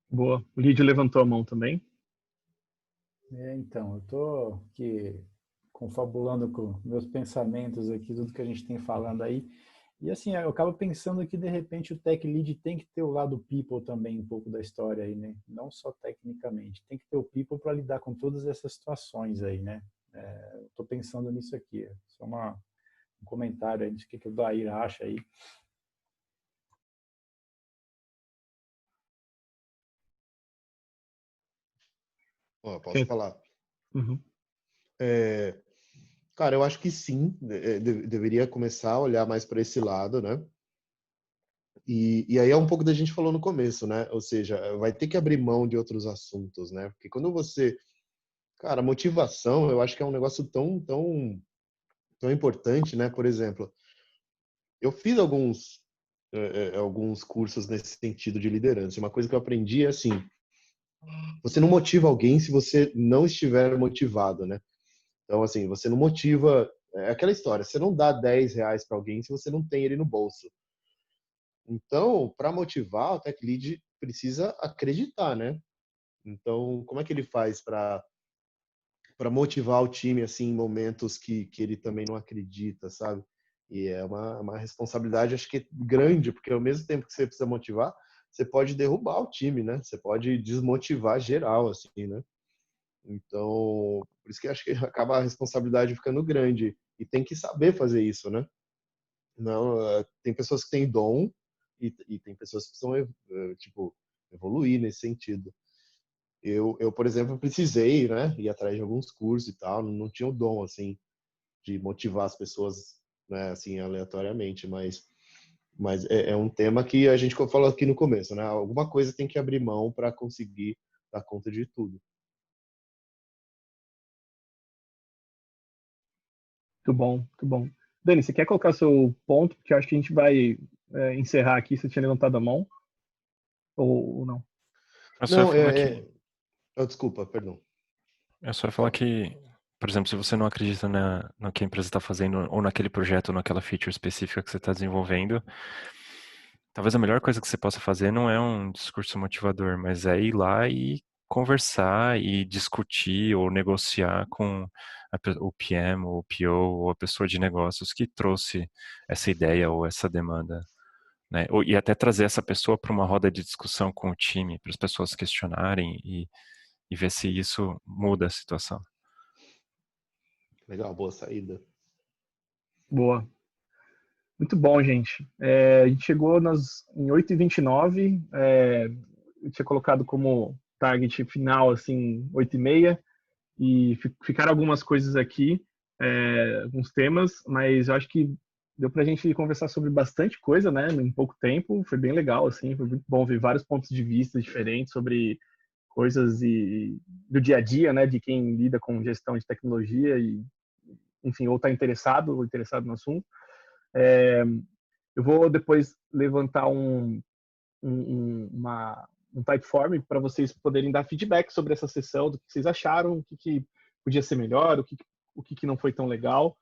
Boa. O Lídio levantou a mão também. Então, eu estou aqui confabulando com meus pensamentos aqui, tudo que a gente tem falando aí. E assim, eu acabo pensando que de repente o tech lead tem que ter o lado people também um pouco da história aí, né? Não só tecnicamente, tem que ter o people para lidar com todas essas situações aí, né? Estou pensando nisso aqui, é só uma um comentário aí, do que o Dair acha aí. Posso falar? Uhum. Cara, eu acho que sim, deveria começar a olhar mais para esse lado, né? E aí é um pouco da gente falou no começo, né? Ou seja, vai ter que abrir mão de outros assuntos, né? Porque quando você... Cara, motivação, eu acho que é um negócio tão importante, né? Por exemplo, eu fiz alguns cursos nesse sentido de liderança. Uma coisa que eu aprendi é assim, você não motiva alguém se você não estiver motivado, né? Então, assim, você não motiva... É aquela história, você não dá R$ 10 para alguém se você não tem ele no bolso. Então, para motivar, o Tech Lead precisa acreditar, né? Então, como é que ele faz para motivar o time assim em momentos que ele também não acredita, sabe? E é uma responsabilidade, acho que grande, porque ao mesmo tempo que você precisa motivar, você pode derrubar o time, né? Você pode desmotivar geral, assim, né? Então, por isso que acho que acaba a responsabilidade ficando grande. E tem que saber fazer isso, né? Não, tem pessoas que têm dom e tem pessoas que precisam, tipo, evoluir nesse sentido. Eu, por exemplo, precisei, né, ir atrás de alguns cursos e tal, não tinha o dom, assim, de motivar as pessoas, né, assim, aleatoriamente, mas é um tema que a gente falou aqui no começo, né, alguma coisa tem que abrir mão para conseguir dar conta de tudo. Muito bom, muito bom. Dani, você quer colocar seu ponto? Porque eu acho que a gente vai encerrar aqui. Você tinha levantado a mão? Ou não? Eu só ia Não, falar que, desculpa, perdão. eu só ia falar que, por exemplo, se você não acredita no que a empresa está fazendo, ou naquele projeto, ou naquela feature específica que você está desenvolvendo, talvez a melhor coisa que você possa fazer não é um discurso motivador, mas é ir lá e conversar e discutir ou negociar com o PM, ou o PO, ou a pessoa de negócios que trouxe essa ideia ou essa demanda, né? E até trazer essa pessoa para uma roda de discussão com o time, para as pessoas questionarem e ver se isso muda a situação. Legal, boa saída. Boa. Muito bom, gente. A gente chegou em 8h29. Eu tinha colocado como target final, assim, 8h30. E ficaram algumas coisas aqui, alguns temas, mas eu acho que deu pra gente conversar sobre bastante coisa, né, em pouco tempo. Foi bem legal, assim, foi muito bom ver vários pontos de vista diferentes sobre coisas do dia a dia, né, de quem lida com gestão de tecnologia e, enfim, ou está interessado no assunto. Eu vou depois levantar um typeform para vocês poderem dar feedback sobre essa sessão, do que vocês acharam, o que podia ser melhor, o que não foi tão legal.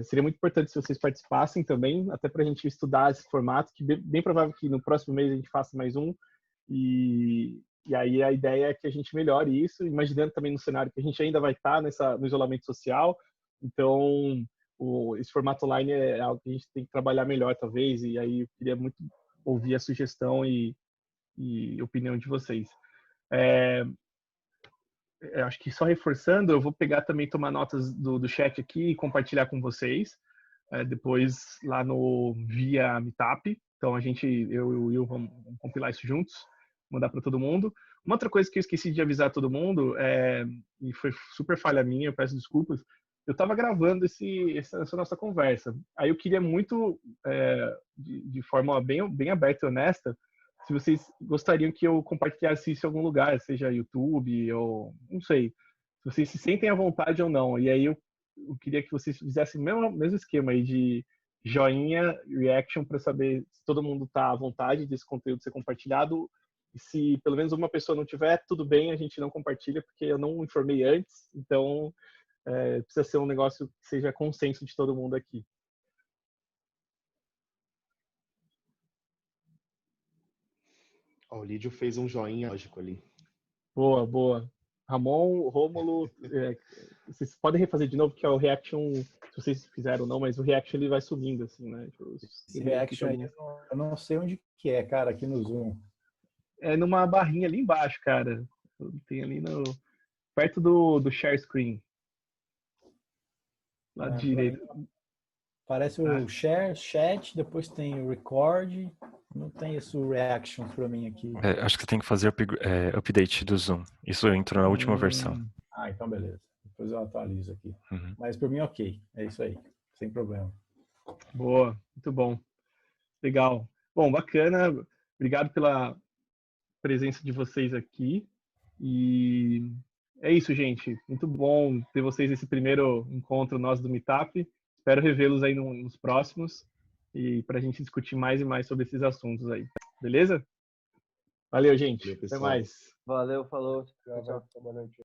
Seria muito importante se vocês participassem também, até para a gente estudar esse formato, que bem provável que no próximo mês a gente faça mais um. E aí a ideia é que a gente melhore isso, imaginando também no cenário que a gente ainda vai estar no isolamento social. Então, esse formato online é algo que a gente tem que trabalhar melhor, talvez, e aí eu queria muito ouvir a sugestão e opinião de vocês. Eu acho que só reforçando, eu vou pegar também, tomar notas do chat aqui e compartilhar com vocês, depois lá no via Meetup. Então eu e o Will vamos compilar isso juntos, mandar para todo mundo. Uma outra coisa que eu esqueci de avisar todo mundo, e foi super falha minha, eu peço desculpas, eu estava gravando essa nossa conversa. Aí eu queria muito, de forma bem aberta e honesta, se vocês gostariam que eu compartilhasse isso em algum lugar, seja YouTube ou não sei, se vocês se sentem à vontade ou não. E aí eu queria que vocês fizessem o mesmo esquema aí de joinha, reaction, para saber se todo mundo está à vontade desse conteúdo ser compartilhado. E se pelo menos uma pessoa não tiver, tudo bem, a gente não compartilha, porque eu não informei antes. Então, precisa ser um negócio que seja consenso de todo mundo aqui. O Lídio fez um joinha lógico ali. Boa, boa. Ramon, Rômulo, vocês podem refazer de novo, que é o reaction, se vocês fizeram ou não, mas o reaction ele vai sumindo, assim, né? Esse reaction aí, eu não sei onde que é, cara, aqui no Zoom. É numa barrinha ali embaixo, cara. Tem ali perto do share screen. Lado direito. Aparece o share, chat, depois tem o record, não tem esse reactions para mim aqui. Acho que você tem que fazer update do Zoom. Isso entrou na última versão. Então beleza. Depois eu atualizo aqui. Uhum. Mas por mim, ok. É isso aí. Sem problema. Boa, muito bom. Legal. Bom, bacana. Obrigado pela presença de vocês aqui. E é isso, gente. Muito bom ter vocês nesse primeiro encontro nosso do Meetup. Espero revê-los aí nos próximos e para a gente discutir mais e mais sobre esses assuntos aí. Beleza? Valeu, gente. Até mais. Valeu, falou. Tchau, boa noite.